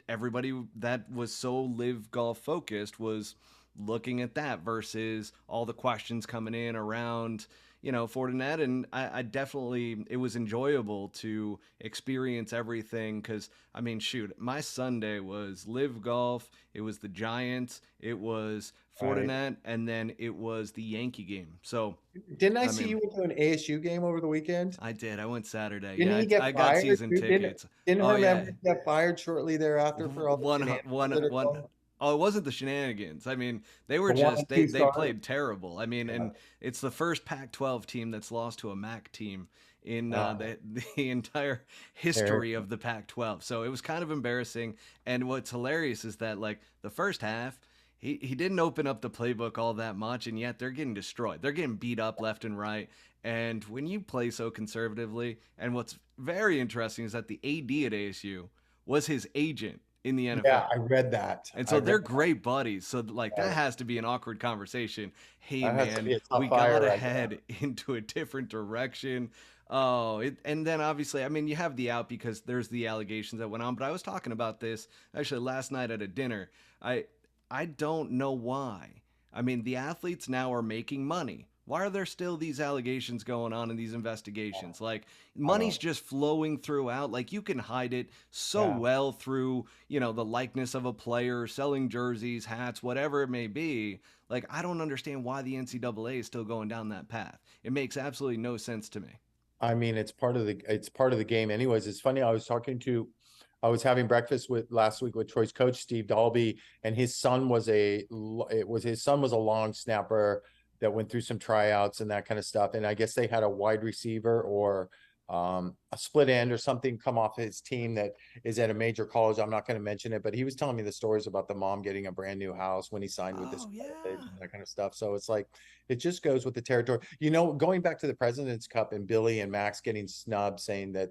everybody that was so Live Golf focused was looking at that versus all the questions coming in around, Fortinet. And I definitely, it was enjoyable to experience everything because, I mean, shoot, my Sunday was Live Golf, it was the Giants, it was Right. Fortinet, and then it was the Yankee game. So, Didn't I I see mean, you went to an ASU game over the weekend? I did. I went Saturday. Didn't Yeah, he get I got fired? season Dude? Didn't Didn't Oh Herm yeah, Edwards get fired shortly thereafter for all the one shenanigans one that are one. going? Oh, it wasn't the shenanigans. I mean, they were The one and just two they starters? played terrible. I mean, Yeah. and it's the first Pac-12 team that's lost to a MAC team in Uh, the entire there. history of the Pac-12. So it was kind of embarrassing. And what's hilarious is that like the first half, he didn't open up the playbook all that much, and yet they're getting destroyed. They're getting beat up left and right. And when you play so conservatively, and what's very interesting is that the AD at ASU was his agent in the Yeah, NFL. I read that. And I so read they're great buddies. So like that that. has to be an awkward conversation. Hey That has to man, be a we tough got fire to right there. head into a different direction. And then obviously, I mean, you have the out because there's the allegations that went on. But I was talking about this actually last night at a dinner. I I don't know why. I mean, the athletes now are making money. Why are there still these allegations going on in these investigations? Like I money's don't. just flowing throughout. Like you can hide it so Yeah. well through, the likeness of a player, selling jerseys, hats, whatever it may be. Like I don't understand why the NCAA is still going down that path. It makes absolutely no sense to me. I mean, it's part of the game. Anyways, it's funny. I was having breakfast with last week with Troy's coach Steve Dalby, and his son was a long snapper that went through some tryouts and that kind of stuff. And I guess they had a wide receiver or a split end or something come off his team that is at a major college. I'm not going to mention it, but he was telling me the stories about the mom getting a brand new house when he signed with this Oh college yeah. and that kind of stuff. So it's like it just goes with the territory. Going back to the President's Cup and Billy and Max getting snubbed, saying that,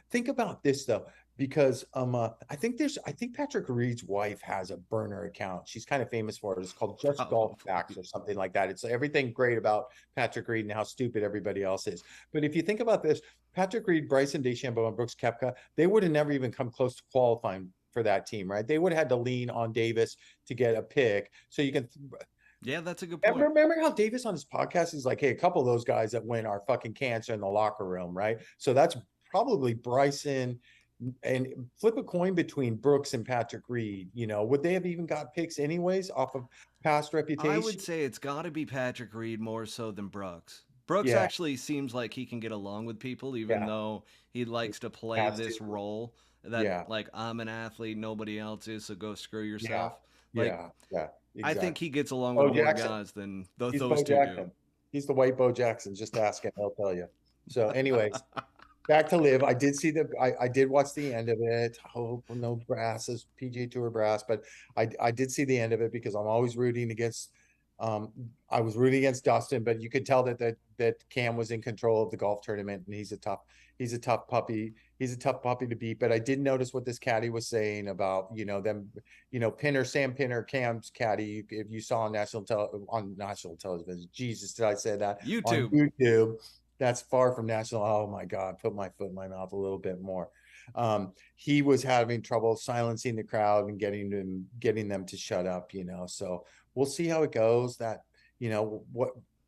think about this though, because I think Patrick Reed's wife has a burner account. She's kind of famous for it. It's called Just Golf Facts Probably. or something like that. It's everything great about Patrick Reed and how stupid everybody else is. But if you think about this, Patrick Reed, Bryson DeChambeau, and Brooks Koepka, they would have never even come close to qualifying for that team, right? They would have had to lean on Davis to get a pick. So you can Yeah, that's a good point. remember how Davis on his podcast is like, hey, a couple of those guys that win are fucking cancer in the locker room, right? So that's probably Bryson and flip a coin between Brooks and Patrick Reed. Would they have even got picks anyways off of past I reputation? would say it's got to be Patrick Reed more so than Brooks. Brooks Yeah, actually seems like he can get along with people, even yeah, though he he likes to play has to. this role that, Yeah, like, I'm an athlete, nobody else is, so go screw yeah, yourself. Like, yeah, I think exactly. he gets along with Bo more Jackson. guys than He's those Bo two do. Jackson. He's the white Bo Jackson. Just ask him; he'll tell you. So, anyways, back to live. I did watch the end of it. I hope no brasses, PGA Tour brass, but I did see the end of it because I'm always rooting against. I was rooting against Dustin, but you could tell that Cam was in control of the golf tournament, and he's a tough puppy. He's a tough puppy to beat. But I did notice what this caddy was saying about them, Sam Pinner, Cam's caddy. If you saw on national television, Jesus, did I say that on YouTube. YouTube? That's far from national. Oh my God, put my foot in my mouth a little bit more. He was having trouble silencing the crowd and getting them to shut up, so we'll see how it goes. That,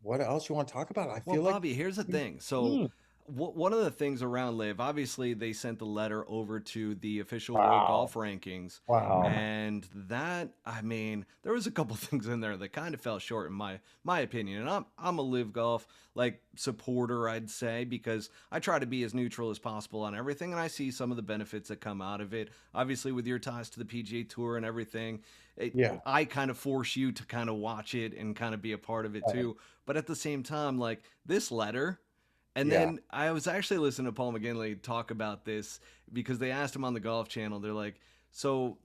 what else you want to talk about? I Well, feel like, Bobby, here's the thing. So, mm, one of the things around Live, obviously, they sent the letter over to the official World wow, Golf Rankings, wow. and that, I mean, there was a couple things in there that kind of fell short in my opinion. And I'm a Live Golf like supporter, I'd say, because I try to be as neutral as possible on everything, and I see some of the benefits that come out of it. Obviously, with your ties to the PGA Tour and everything, Yeah, I kind of force you to kind of watch it and kind of be a part of it right. too. But at the same time, like this letter, And Yeah. then I was actually listening to Paul McGinley talk about this because they asked him on the Golf Channel. They're like, "So,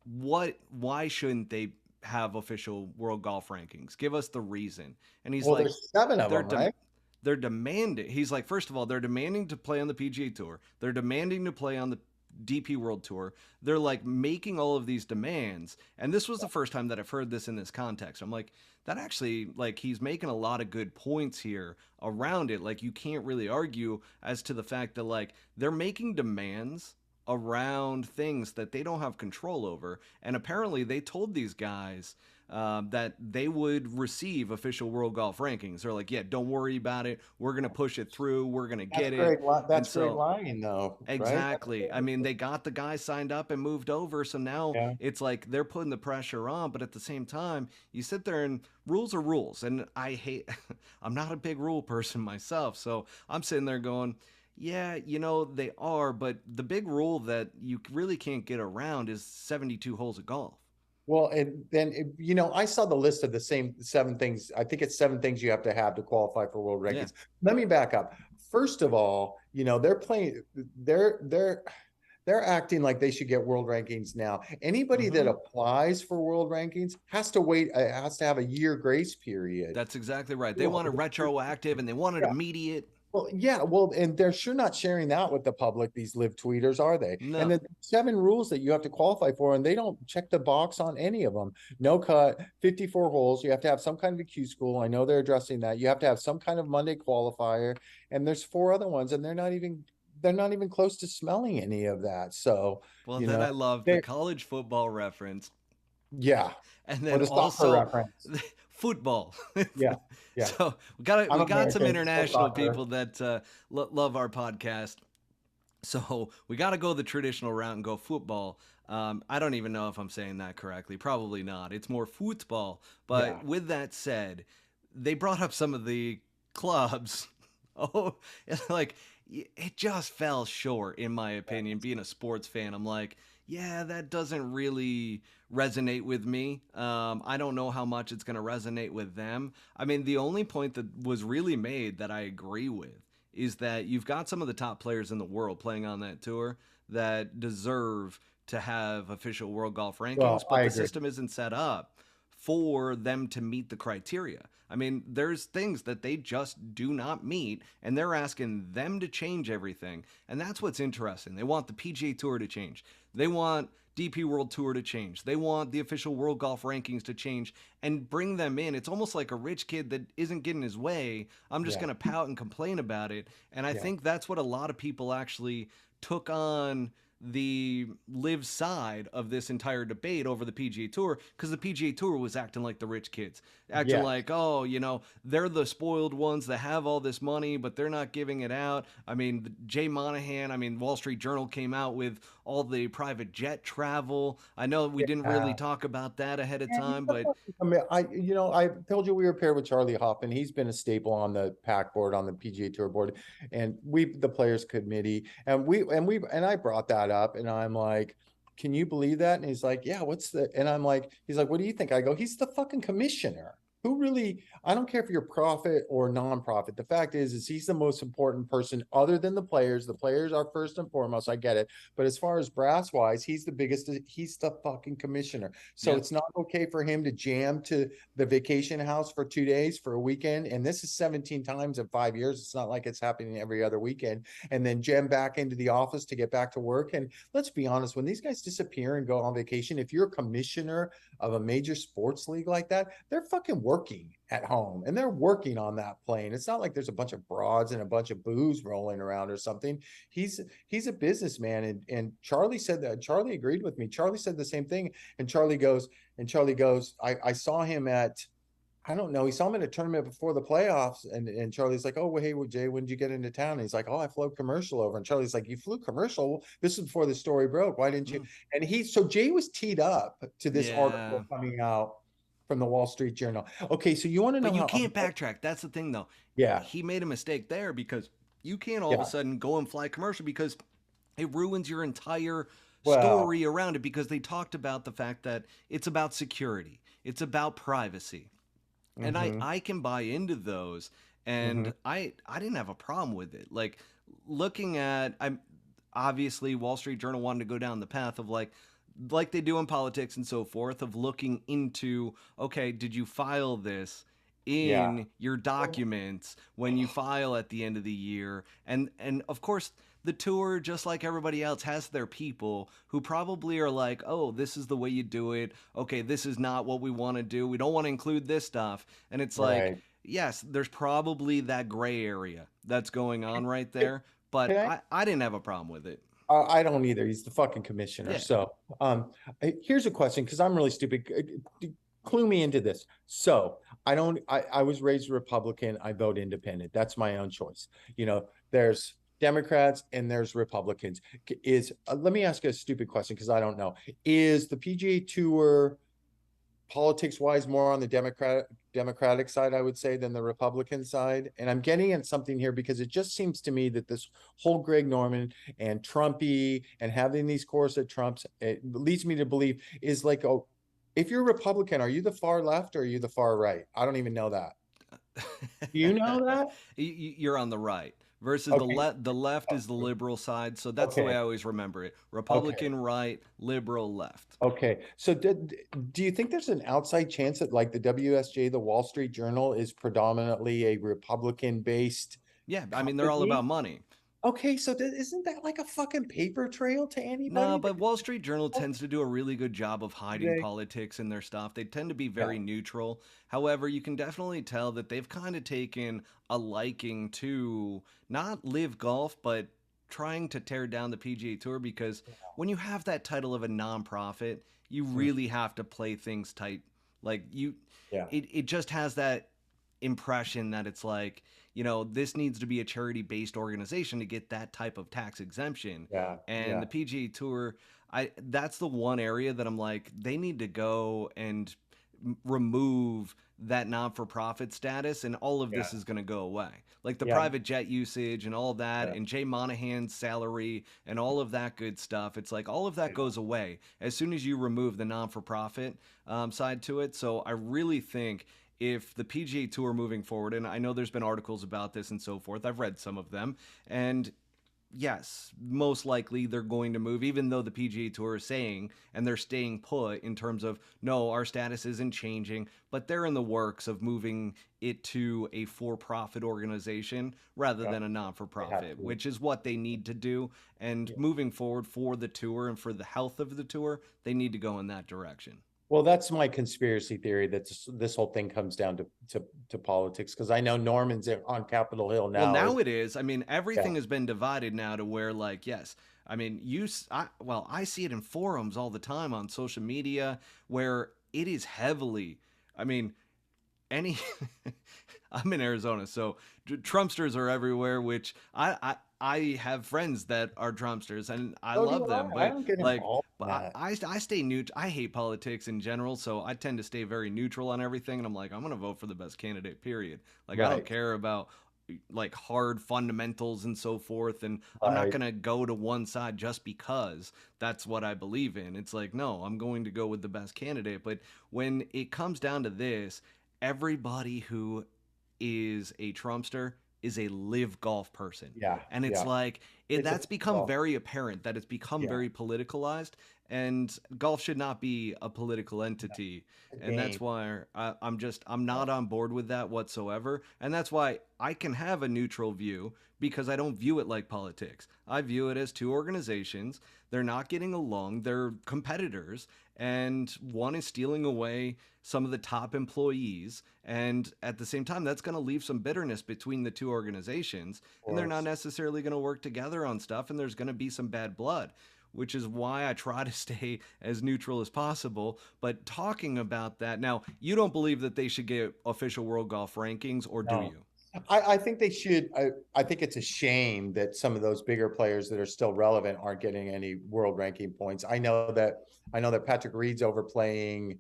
why shouldn't they have official world golf rankings? Give us the reason." And he's Well, like, there's 7 of "They're them, right? they're demanding." He's like, first of all, they're demanding to play on the PGA Tour. They're demanding to play on the DP World Tour. They're like making all of these demands. And this was the first time that I've heard this in this context. I'm like, that actually, like, he's making a lot of good points here around it. Like, you can't really argue as to the fact that, like, they're making demands around things that they don't have control over. And apparently, they told these guys that they would receive official world golf rankings. They're like, yeah, don't worry about it. We're going to push it through. We're going to get it. And That's great so lying though, right? exactly. I mean, they got the guy signed up and moved over, so now Yeah. it's like they're putting the pressure on, but at the same time, you sit there and rules are rules. And I hate I'm not a big rule person myself, so I'm sitting there going, yeah, they are, but the big rule that you really can't get around is 72 holes of golf. Well, and then, I saw the list of the same 7 things. I think it's 7 things you have to qualify for world Yeah. rankings. Let me back up. First of all, they're playing, they're acting like they should get world rankings now. Anybody that applies for world rankings has to wait, has to have a year grace period. That's exactly right. They want it retroactive and they want it Yeah. immediate. Well, yeah, well, and they're sure not sharing that with the public, these live tweeters, are they? And No. then 7 rules that you have to qualify for, and they don't check the box on any of them. No cut, 54 holes. You have to have some kind of a Q school. I know they're addressing that. You have to have some kind of Monday qualifier, and there's 4 other ones, and they're not even close to smelling any of that. So, Well, you then know, I love the they college football reference. yeah, And or then the soccer also reference. football. Yeah, yeah. So I'm we got some American, so international soccer. people that love our podcast. So we got to go the traditional route and go football. I don't even know if I'm saying that correctly. Probably not. It's more football. Yeah, But with that said, they brought up some of the clubs. Oh, it's like it just fell short, in my opinion. Being a sports fan, I'm like, yeah, that doesn't really resonate with me. I don't know how much it's going to resonate with them. I mean, the only point that was really made that I agree with is that you've got some of the top players in the world playing on that tour that deserve to have official world golf rankings, well, but I the agree. system isn't set up for them to meet the criteria. I mean, there's things that they just do not meet, and they're asking them to change everything. And that's what's interesting. They want the PGA Tour to change. They want DP World Tour to change. They want the official world golf rankings to change and bring them in. It's almost like a rich kid that isn't getting his way. I'm just Yeah, going to pout and complain about it. And I yeah, think that's what a lot of people actually took on the live side of this entire debate over the PGA Tour, because the PGA Tour was acting like the rich kids, acting yeah. like, oh, they're the spoiled ones that have all this money, but they're not giving it out. I mean, Jay Monahan, I mean, Wall Street Journal came out with all the private jet travel. I know we didn't really Yeah. talk about that ahead of Yeah, he's time, a but fucking I told you we were paired with Charlie Hoffman. He's been a staple on the pack board, on the PGA Tour board, and the players committee, and I brought that up, and I'm like, can you believe that? And he's like, yeah, and I'm like, he's like, what do you think? I go, he's the fucking commissioner. Who really, I don't care if you're profit or non-profit. The fact is he's the most important person other than the players. The players are first and foremost. I get it. But as far as brass wise, he's the biggest, he's the fucking commissioner. So yeah, it's not okay for him to jam to the vacation house for 2 days for a weekend. And this is 17 times in 5 years. It's not like it's happening every other weekend. And then jam back into the office to get back to work. And let's be honest, when these guys disappear and go on vacation, if you're a commissioner of a major sports league like that, they're fucking working at home and they're working on that plane. It's not like there's a bunch of broads and a bunch of booze rolling around or something. He's a businessman. And Charlie said that. Charlie agreed with me. Charlie said the same thing. And Charlie goes, I saw him at, I don't know. He saw him in a tournament before the playoffs, and Charlie's like, "Oh, well, hey, well, Jay, when did you get into town?" And he's like, "Oh, I flew commercial over." And Charlie's like, "You flew commercial? This is before the story broke. Why didn't you?" mm, And so Jay was teed up to this yeah. article coming out from the Wall Street Journal. Okay, so you want to know But you how? can't backtrack. That's the thing, though. Yeah, He made a mistake there because you can't all of a yeah. sudden go and fly commercial because it ruins your entire Well, story around it, because they talked about the fact that it's about security, it's about privacy. And hmm I can buy into those. and I didn't have a problem with it. Like looking at, I'm obviously Wall Street Journal wanted to go down the path of like they do in politics and so forth, of looking into, okay, did you file this Yeah. in your documents when you file at the end of the year? And of course the tour, just like everybody else, has their people who probably are like, oh, this is the way you do it. Okay, this is not what we want to do. We don't want to include this stuff. And it's like, Right. yes, there's probably that gray area that's going on right there, but Can I didn't have a problem with it. I don't either. He's the fucking commissioner. Yeah. So, here's a question because I'm really stupid. Clue me into this. So, I was raised Republican. I vote independent. That's my own choice. There's Democrats and there's Republicans. Let me ask you a stupid question because I don't know. Is the PGA Tour politics wise more on the Democratic side, I would say, than the Republican side? And I'm getting at something here because it just seems to me that this whole Greg Norman and Trumpy and having these course at Trump's, it leads me to believe is like, oh, if you're Republican, are you the far left or are you the far right? I don't even know that. Do you know that? You're on the right versus Okay. the left is the liberal side, so that's the way Okay. I always remember it. Okay. Republican right, liberal left. Okay. So do you think there's an outside chance that like the WSJ, the Wall Street Journal, is predominantly a Republican based Yeah, I mean they're all company? about money. Okay, so isn't that like a fucking paper trail to No, anybody? but Wall Street Journal tends to do a really good job of hiding They, politics in their stuff. They tend to be yeah, very neutral. However, you can definitely tell that they've kind of taken a liking to not live golf, but trying to tear down the PGA Tour, because when you have that title of a nonprofit, you mm, really have to play things tight. Like yeah, it just has that impression that it's like, this needs to be a charity based organization to get that type of tax exemption. yeah, And yeah, the PGA Tour, that's the one area that I'm like, they need to go and remove that non-for-profit status, and all of yeah, this is going to go away, like the yeah, private jet usage and all of that, yeah, and Jay Monahan's salary and all of that good stuff. It's like all of that goes away as soon as you remove the non-for-profit side to it. So I really think if the PGA Tour moving forward, and I know there's been articles about this and so forth, I've read some of them, and yes, most likely they're going to move, even though the PGA Tour is saying, and they're staying put in terms of, no, our status isn't changing, but they're in the works of moving it to a for profit organization rather yeah. than a non for They have profit, to. which is what they need to do. And Yeah. moving forward for the tour and for the health of the tour, they need to go in that direction. Well, that's my conspiracy theory that this whole thing comes down to politics because I know Norman's on Capitol Hill Well, now. now it is. I mean, Yeah. everything has been divided now to where, like, yes, I mean, I see it in forums all the time on social media where it is heavily, I mean, any, I'm in Arizona, so Trumpsters are everywhere, which I have friends that are Trumpsters and I So love do them, I. I but don't get like, involved but in that. I stay neutral. I hate politics in general, so I tend to stay very neutral on everything. And I'm like, I'm going to vote for the best candidate, period. Like, I don't Right. care about like hard fundamentals and so forth. And I'm not Right. going to go to one side just because that's what I believe in. It's like, no, I'm going to go with the best candidate. But when it comes down to this, everybody who is a Trumpster is a live golf person. Yeah. And it's Yeah. like It's a that's become well, very apparent that it's become yeah. very politicalized, and golf should not be a political entity. A And that's game. why I'm Yeah. not on board with that whatsoever. And that's why I can have a neutral view, because I don't view it like politics. I view it as two organizations. They're not getting along. They're competitors, and one is stealing away some of the top employees. And at the same time, that's going to leave some bitterness between the two organizations, Of and they're not course. necessarily going to work together on stuff, and there's going to be some bad blood, which is why I try to stay as neutral as possible. But talking about that, now, you don't believe that they should get official world golf rankings, or do No. you? I think they should. I think it's a shame that some of those bigger players that are still relevant aren't getting any world ranking points. I know that Patrick Reed's overplaying.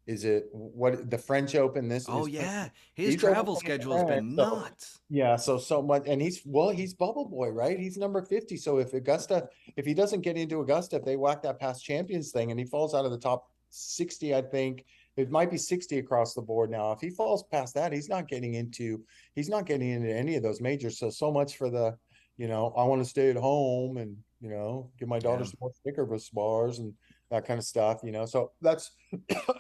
Is it what the French Open? This Oh is yeah, his he's travel overplaying schedule has France. been So nuts. yeah, so much, and he's bubble boy, right? He's number 50. So if he doesn't get into Augusta, if they whack that past champions thing and he falls out of the top 60, I think It might be 60 across the board now. If he falls past that, he's not getting into any of those majors. So much for the, I want to stay at home and, give my daughter Yeah. some more Snickers bars and that kind of stuff, So that's,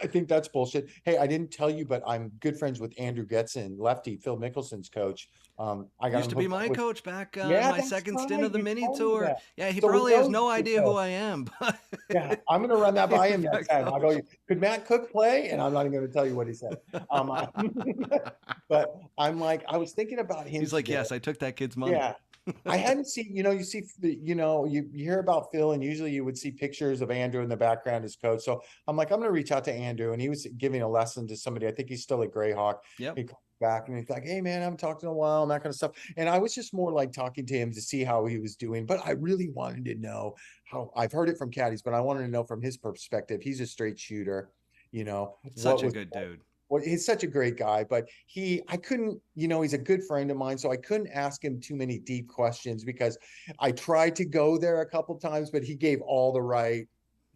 I think that's bullshit. Hey, I didn't tell you, but I'm good friends with Andrew Getson, lefty, Phil Mickelson's coach. I got Used him to be hooked up my with, coach back yeah, my that's second stint right. of the You mini told me tour. that. Yeah, he So we probably has know no each idea who other. I am, but Yeah, I'm going to run that by he's him my next time. I'll go, coach. could Matt Cook play? And I'm not even going to tell you what he said. But I'm like, I was thinking about him He's like, today. yes, I took that kid's money. Yeah. I hadn't seen, you see, you hear about Phil, and usually you would see pictures of Andrew in the background as coach. So I'm like, I'm going to reach out to Andrew. And he was giving a lesson to somebody. I think he's still at Greyhawk. Yep. He comes back and he's like, hey, man, I haven't talked in a while and that kind of stuff. And I was just more like talking to him to see how he was doing. But I really wanted to know how. I've heard it from caddies, but I wanted to know from his perspective. He's a straight shooter. Such What a was good dude. well, he's such a great guy, but I couldn't, he's a good friend of mine, so I couldn't ask him too many deep questions because I tried to go there a couple times, but he gave all the right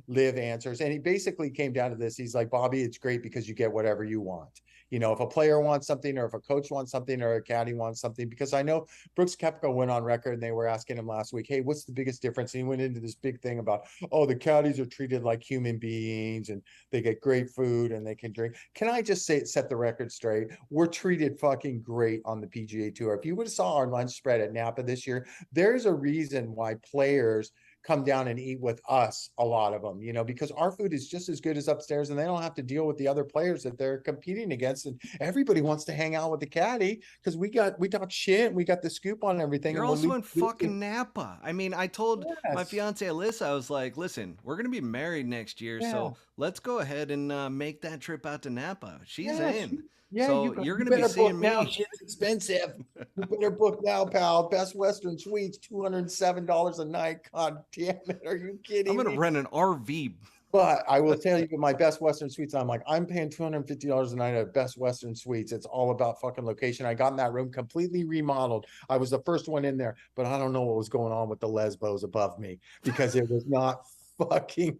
live answers. And he basically came down to this. He's like, Bobby, it's great because you get whatever you want. If a player wants something or if a coach wants something or a caddy wants something, because I know Brooks Koepka went on record and they were asking him last week, hey, what's the biggest difference? And he went into this big thing about, oh, the caddies are treated like human beings and they get great food and they can drink. Can I just set the record straight? We're treated fucking great on the PGA Tour. If you would have saw our lunch spread at Napa this year, there's a reason why players come down and eat with us, a lot of them, because our food is just as good as upstairs and they don't have to deal with the other players that they're competing against. And everybody wants to hang out with the caddy because we talk shit, we got the scoop on everything. You're And we're also in losing. fucking Napa. I mean, I told my Yes. fiance Alyssa, I was like, listen, we're going to be married next year. Yeah. So let's go ahead and make that trip out to Napa. She's Yeah. in. Yeah. So you're You going to be better book seeing now. me. Shit's expensive. You better book now, pal. Best Western Suites, $207 a night. God damn it. Are you I'm kidding going to me? rent an RV. But I will tell you, my Best Western Suites, I'm like, I'm paying $250 a night at Best Western Suites. It's all about fucking location. I got in that room completely remodeled. I was the first one in there, but I don't know what was going on with the Lesbos above me because it was not fucking.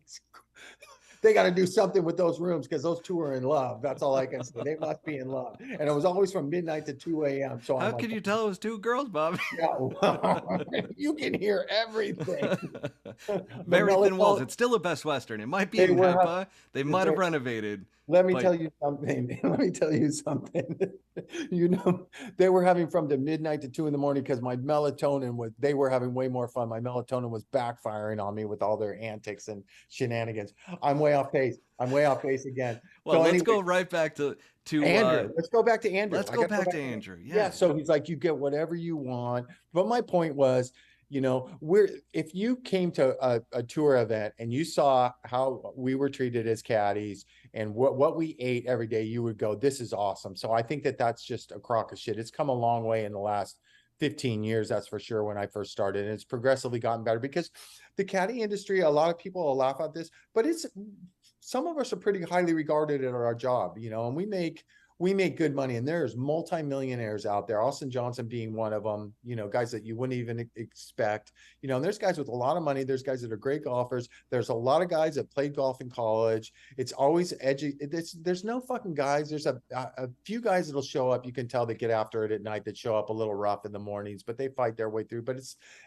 They got to do something with those rooms because those two are in love. That's all I can say. They must be in love. And it was always from midnight to 2 a.m. So I'm How like, could you tell it was two girls, Bobby? yeah, you can hear everything. The Very thin walls. melatonin, It's still a Best Western. It might be they in were, Napa. They might have they, renovated, let me but tell you something. Let me tell you something. They were having from the midnight to 2 in the morning because my melatonin was, they were having way more fun. My melatonin was backfiring on me with all their antics and shenanigans. I'm way off pace. I'm way off pace again. well, So let's anyway, go right back to Andrew, let's go back to Andrew. let's I go got to go back back to to Andrew. Andrew. Yeah. Yeah. So he's like, you get whatever you want. But my point was, if you came to a tour event and you saw how we were treated as caddies and what we ate every day, you would go, this is awesome. So I think that that's just a crock of shit. It's come a long way in the last 15 years, that's for sure, when I first started. And it's progressively gotten better because the caddy industry, a lot of people will laugh at this, but some of us are pretty highly regarded at our job, and we make good money, and there's multimillionaires out there, Austin Johnson being one of them, guys that you wouldn't even expect, and there's guys with a lot of money. There's guys that are great golfers. There's a lot of guys that played golf in college. It's always edgy. There's no fucking guys. There's a few guys that'll show up. You can tell they get after it at night, that show up a little rough in the mornings, but they fight their way through. But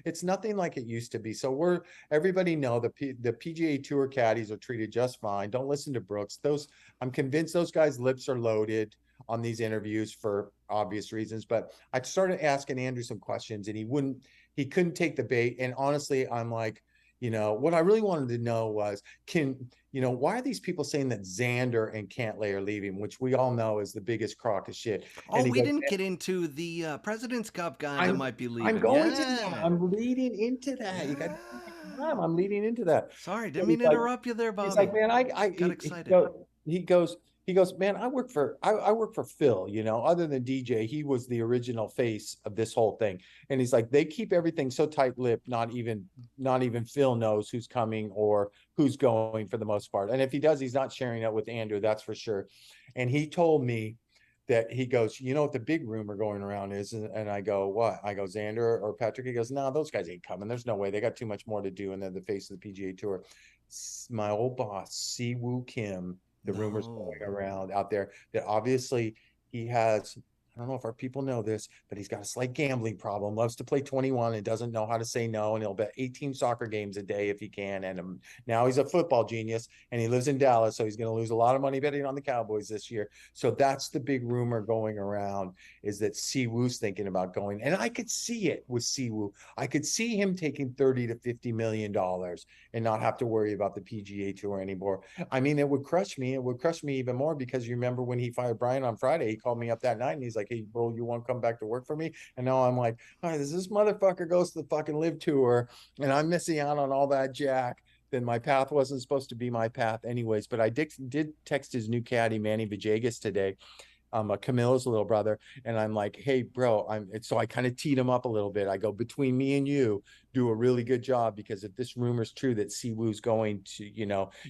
it's nothing like it used to be. So everybody know the PGA Tour caddies are treated just fine. Don't listen to Brooks. I'm convinced those guys' lips are loaded on these interviews for obvious reasons. But I started asking Andrew some questions and he couldn't take the bait. And honestly, I'm like, what I really wanted to know was, why are these people saying that Xander and Cantlay are leaving, which we all know is the biggest crock of shit? Oh, And he we goes, didn't get into the President's Cup guy that I'm, might be I'm leaving. going to that. Yeah. I'm leading into that. You got Yeah. I'm leading into that. Sorry, So didn't mean to interrupt you there, he's Bobby. like, man, Got excited. he goes, man, I work for Phil, other than DJ, he was the original face of this whole thing. And he's like, they keep everything so tight-lipped, not even Phil knows who's coming or who's going for the most part. And if he does, he's not sharing it with Andrew, that's for sure. And he told me that he goes, what the big rumor going around is? And I go, what? I go, Xander or Patrick? He goes, no, those guys ain't coming. There's no way. They got too much more to do. And they're the face of the PGA Tour. My old boss, Siwoo Kim, the rumors No. going around out there that obviously he has, I don't know if our people know this, but he's got a slight gambling problem, loves to play 21 and doesn't know how to say no. And he'll bet 18 soccer games a day if he can. And now he's a football genius and he lives in Dallas. So he's going to lose a lot of money betting on the Cowboys this year. So that's the big rumor going around, is that Siwoo's thinking about going. And I could see it with Siwoo. I could see him taking 30 to $50 million and not have to worry about the PGA Tour anymore. I mean, it would crush me. It would crush me even more, because you remember when he fired Brian on Friday, he called me up that night and he's like, hey, bro, you want to come back to work for me? And now I'm like, all right, this motherfucker goes to the fucking LIV Tour and I'm missing out on all that jack. Then my path wasn't supposed to be my path anyways. But I did text his new caddy, Manny Vajegas, today, Camilla's little brother. And I'm like, hey, bro, so I kind of teed him up a little bit. I go, between me and you, do a really good job, because if this rumor's true that Siwoo's going to,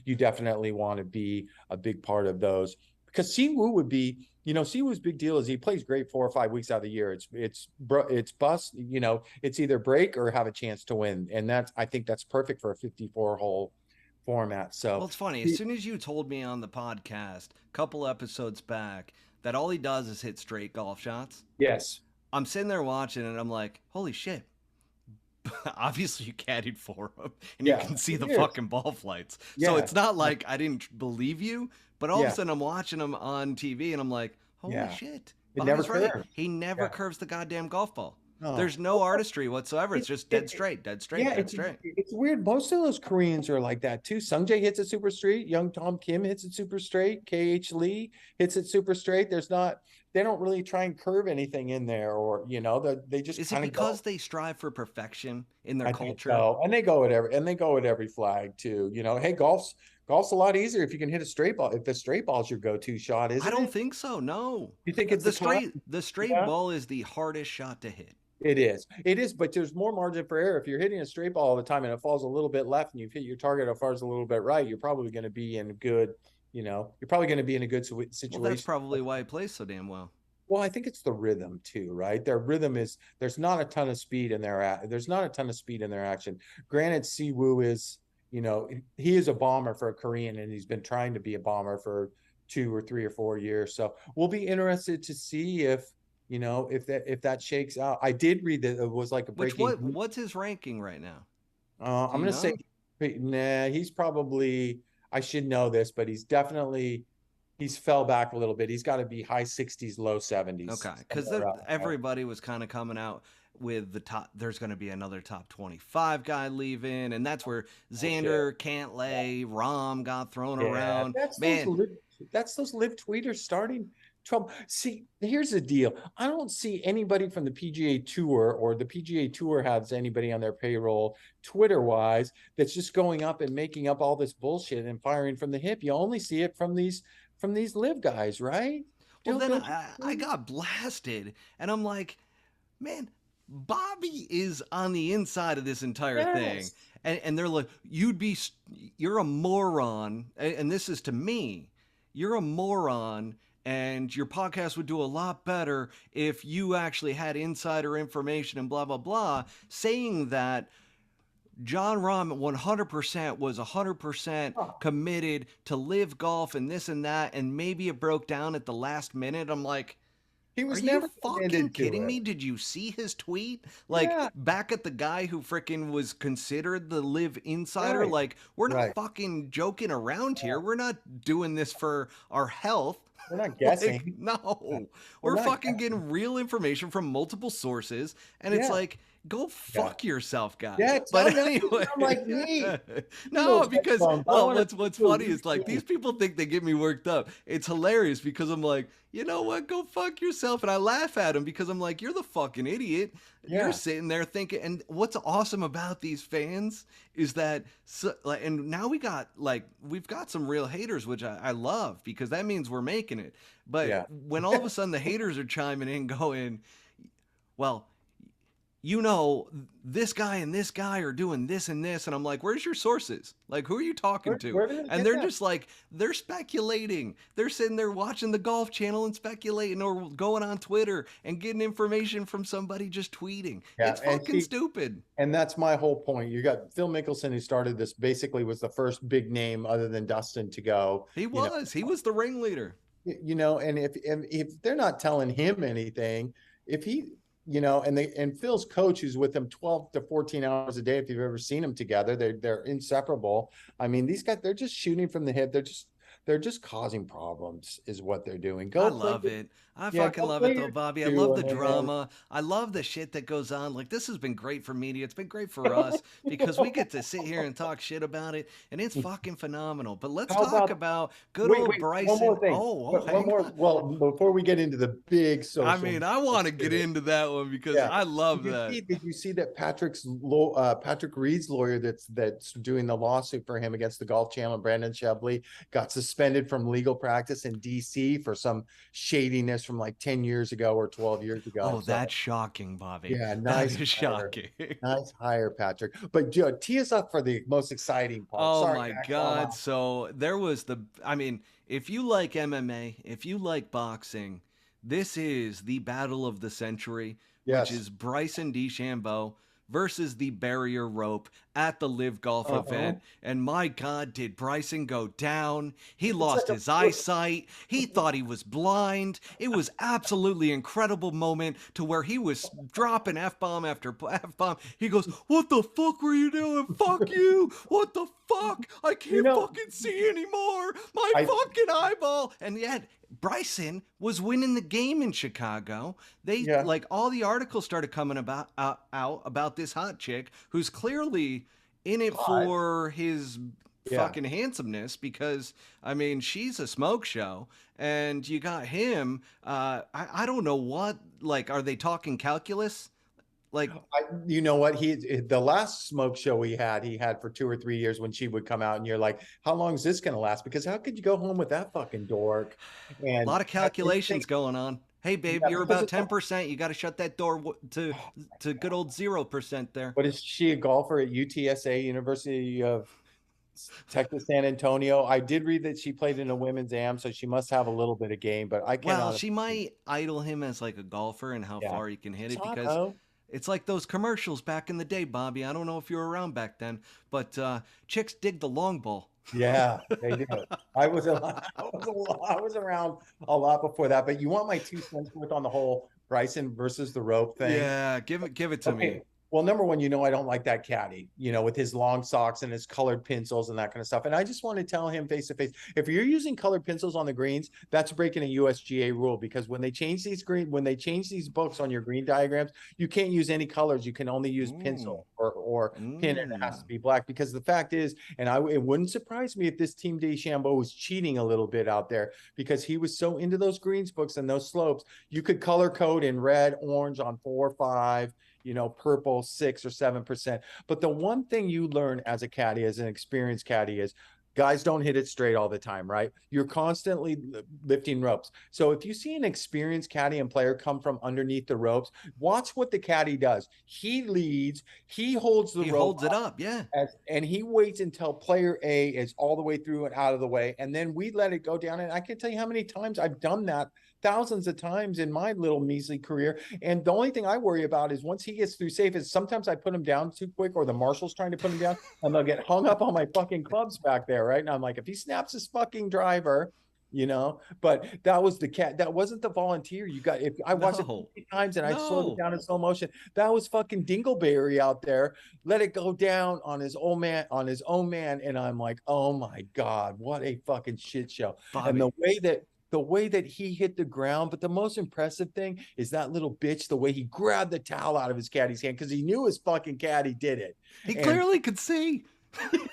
you definitely want to be a big part of those. Because Siwoo would be, Siwoo's big deal is he plays great 4 or 5 weeks out of the year. It's bust, it's either break or have a chance to win. And I think that's perfect for a 54 hole format. So Well, it's funny. As soon as you told me on the podcast a couple episodes back that all he does is hit straight golf shots, yes, I'm sitting there watching and I'm like, holy shit. Obviously, you caddied for him and you can see the fucking ball flights. So it's not like I didn't believe you, but all of a sudden I'm watching him on TV and I'm like, holy shit. It never right. curves. He never curves the goddamn golf ball. No. There's no artistry whatsoever. It's just dead straight. It's weird. Most of those Koreans are like that too. Sungjae hits it super straight. Young Tom Kim hits it super straight. KH Lee hits it super straight. They don't really try and curve anything in there, or they just. Is it because they strive for perfection in their culture? So. And they go at every flag too. Hey, golf's a lot easier if you can hit a straight ball. If the straight ball's your go-to shot, isn't it? I don't think so. No. You think it's the straight ball is the hardest shot to hit. It is, but there's more margin for error. If you're hitting a straight ball all the time and it falls a little bit left and you've hit your target as far as a little bit right, you're probably going to be in a good, situation. Well, that's probably why he plays so damn well. Well, I think it's the rhythm too, right? Their rhythm is, there's not a ton of speed in their action. Granted, Siwoo is, he is a bomber for a Korean, and he's been trying to be a bomber for 2 or 3 or 4 years. So we'll be interested to see if that shakes out. I did read that it was like a breaking. What's his ranking right now? I'm going to say, nah, he's probably, I should know this, but he's fell back a little bit. He's got to be high 60s, low 70s. Okay, because everybody was kind of coming out with the top. There's going to be another top 25 guy leaving, and that's where Xander, Cantlay, Rahm got thrown around. That's those LIV tweeters starting trouble. See, here's the deal. I don't see anybody from the PGA Tour, or the PGA Tour has anybody on their payroll Twitter-wise that's just going up and making up all this bullshit and firing from the hip. You only see it from these LIV guys, right? Well, then I got blasted, and I'm like, man, Bobby is on the inside of this entire thing. And they're like, you're a moron. And this is to me, you're a moron. And your podcast would do a lot better if you actually had insider information and blah, blah, blah, saying that Jon Rahm 100% was 100% committed to LIV Golf and this and that, and maybe it broke down at the last minute. I'm like, he was are never you fucking kidding me? Did you see his tweet? Back at the guy who freaking was considered the LIV insider. Right. Like, we're not fucking joking around here. We're not doing this for our health. We're not guessing. No, we're fucking getting real information from multiple sources, and it's like, go fuck yourself, guy. Yeah, but anyway, I'm like me. No, because what's funny is like these people think they get me worked up. It's hilarious because I'm like, you know what? Go fuck yourself, and I laugh at him because I'm like, you're the fucking idiot. Yeah. You're sitting there thinking. And what's awesome about these fans is that, and now we've got some real haters, which I love because that means we're making it. But when all of a sudden the haters are chiming in, going, well, you know, this guy and this guy are doing this and this. And I'm like, where's your sources? Like, who are you talking to? Where did they And get they're that? just like, they're speculating. They're sitting there watching the Golf Channel and speculating, or going on Twitter and getting information from somebody just tweeting. Yeah, It's and fucking stupid. that's my whole point. You got Phil Mickelson, who started this, basically was the first big name other than Dustin to go, He was the ringleader. and if they're not telling him anything, if he, and Phil's coach, who's with him 12 to 14 hours a day, if you've ever seen them together, they're inseparable. I mean, these guys, they're just shooting from the hip. They're just causing problems, is what they're doing. I Go play. love it. I Yeah, fucking go love play it though, your Bobby. I love two, the and then drama. I love the shit that goes on. Like, this has been great for media. It's been great for us because we get to sit here and talk shit about it, and it's fucking phenomenal. But let's how talk about about good wait, old wait, one more Bryson. thing. One Hang more. on. Well, before we get into the big I social mean, I want to get sphere, into that one because yeah. I love that. Did you see that Patrick Reed's lawyer that's doing the lawsuit for him against the Golf Channel, Brandon Chevley, got suspended from legal practice in DC for some shadiness from like 10 years ago or 12 years ago. Oh, So that's shocking, Bobby. yeah, That nice is hire. shocking. Nice hire, Patrick. But Joe, tee us up for the most exciting part. Oh Sorry, my Max God. Homa. So there was I mean, if you like MMA, if you like boxing, this is the battle of the century, which Yes. is Bryson DeChambeau versus the barrier rope at the LIV Golf Uh-huh. event. And my God, did Bryson go down? He It's like lost his eyesight. He thought he was blind. It was absolutely incredible moment to where he was dropping F-bomb after F-bomb. He goes, "What the fuck were you doing? Fuck you. What the fuck? I you can't know, fucking see anymore. My I fucking eyeball." And yet Bryson was winning the game in Chicago. They yeah. like all the articles started coming out about this hot chick who's clearly in it Hot. for his Yeah. fucking handsomeness, because I mean she's a smoke show, and you got him. I don't know what, like, are they talking calculus? Like, You know what? The last smoke show he had for 2 or 3 years, when she would come out, and you're like, how long is this going to last? Because how could you go home with that fucking dork? a And lot of calculations going on. Hey babe, yeah, you're because about 10%. You got to shut that door to good old 0% there. what is she, a golfer at UTSA, University of Texas San Antonio? I did read that she played in a women's am, so she must have a little bit of game, but I Well, cannot. she might idol him as like a golfer and how Yeah, far he can hit it's it, hot because though. it's like those commercials back in the day, Bobby. I don't know if you were around back then, but chicks dig the long ball. Yeah, they do. I was around a lot before that, but you want my 2 cents worth on the whole Bryson versus the rope thing? Yeah, give it to me. Okay. Well, number one, I don't like that caddy, with his long socks and his colored pencils and that kind of stuff. And I just want to tell him face to face, if you're using colored pencils on the greens, that's breaking a USGA rule, because when they change these books on your green diagrams, you can't use any colors. You can only use Mm, pencil or pin, and it has to mm. be black. Because the fact is, and it wouldn't surprise me if this team DeChambeau was cheating a little bit out there, because he was so into those greens books and those slopes. You could color code in red, orange on 4 or 5, purple 6 or 7%. But the one thing you learn as a caddy, as an experienced caddy, is guys don't hit it straight all the time, right? You're constantly lifting ropes. So if you see an experienced caddy and player come from underneath the ropes, watch what the caddy does. He leads, he holds the He rope holds it up, yeah. and he waits until player A is all the way through and out of the way. And then we let it go down. And I can tell you how many times I've done that, thousands of times in my little measly career. And the only thing I worry about is once he gets through safe, is sometimes I put him down too quick, or the marshal's trying to put him down, and they'll get hung up on my fucking clubs back there, right? And I'm like, if he snaps his fucking driver, but that was that wasn't the volunteer. If I watched it No, 50 times and I slowed it no. down in slow motion, that was fucking Dingleberry out there. Let it go down on his own man. And I'm like, oh my God, what a fucking shit show. And Bobby, the way that he hit the ground, but the most impressive thing is that little bitch, the way he grabbed the towel out of his caddy's hand, because he knew his fucking caddy did it. he And clearly could see.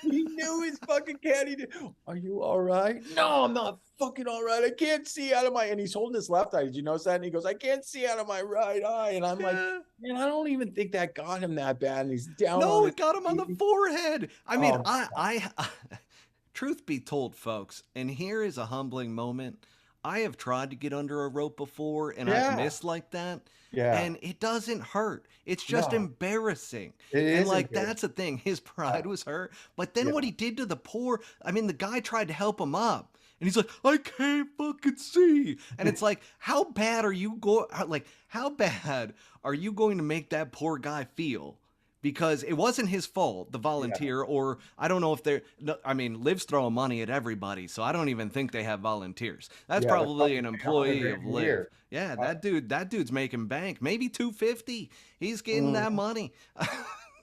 he knew his fucking caddy did. Are you all right? No, I'm not fucking all right. I can't see out of and he's holding his left eye. Did you notice that? And he goes, I can't see out of my right eye. And I'm like, Yeah. man, I don't even think that got him that bad. And he's down on No, his it got him on the feet. forehead. I mean, Oh, I truth be told, folks, and here is a humbling moment. I have tried to get under a rope before and I've Yeah. missed like that. Yeah. And it doesn't hurt. It's just No, embarrassing. it And is like that's embarrassing. the thing. His I, pride was hurt. But then what yeah. he did to the poor, I mean, the guy tried to help him up. And he's like, I can't fucking see. And it's like, how bad are you going like how bad are you going to make that poor guy feel? Because it wasn't his fault, the Yeah. volunteer, or I don't know if they're, no, I mean, Liv's throwing money at everybody, so I don't even think they have volunteers. That's Yeah. They're probably probably an paying 100 employee grand of a Liv. year. Yeah, Uh, that dude's making bank, maybe 250. He's getting that mhm. money,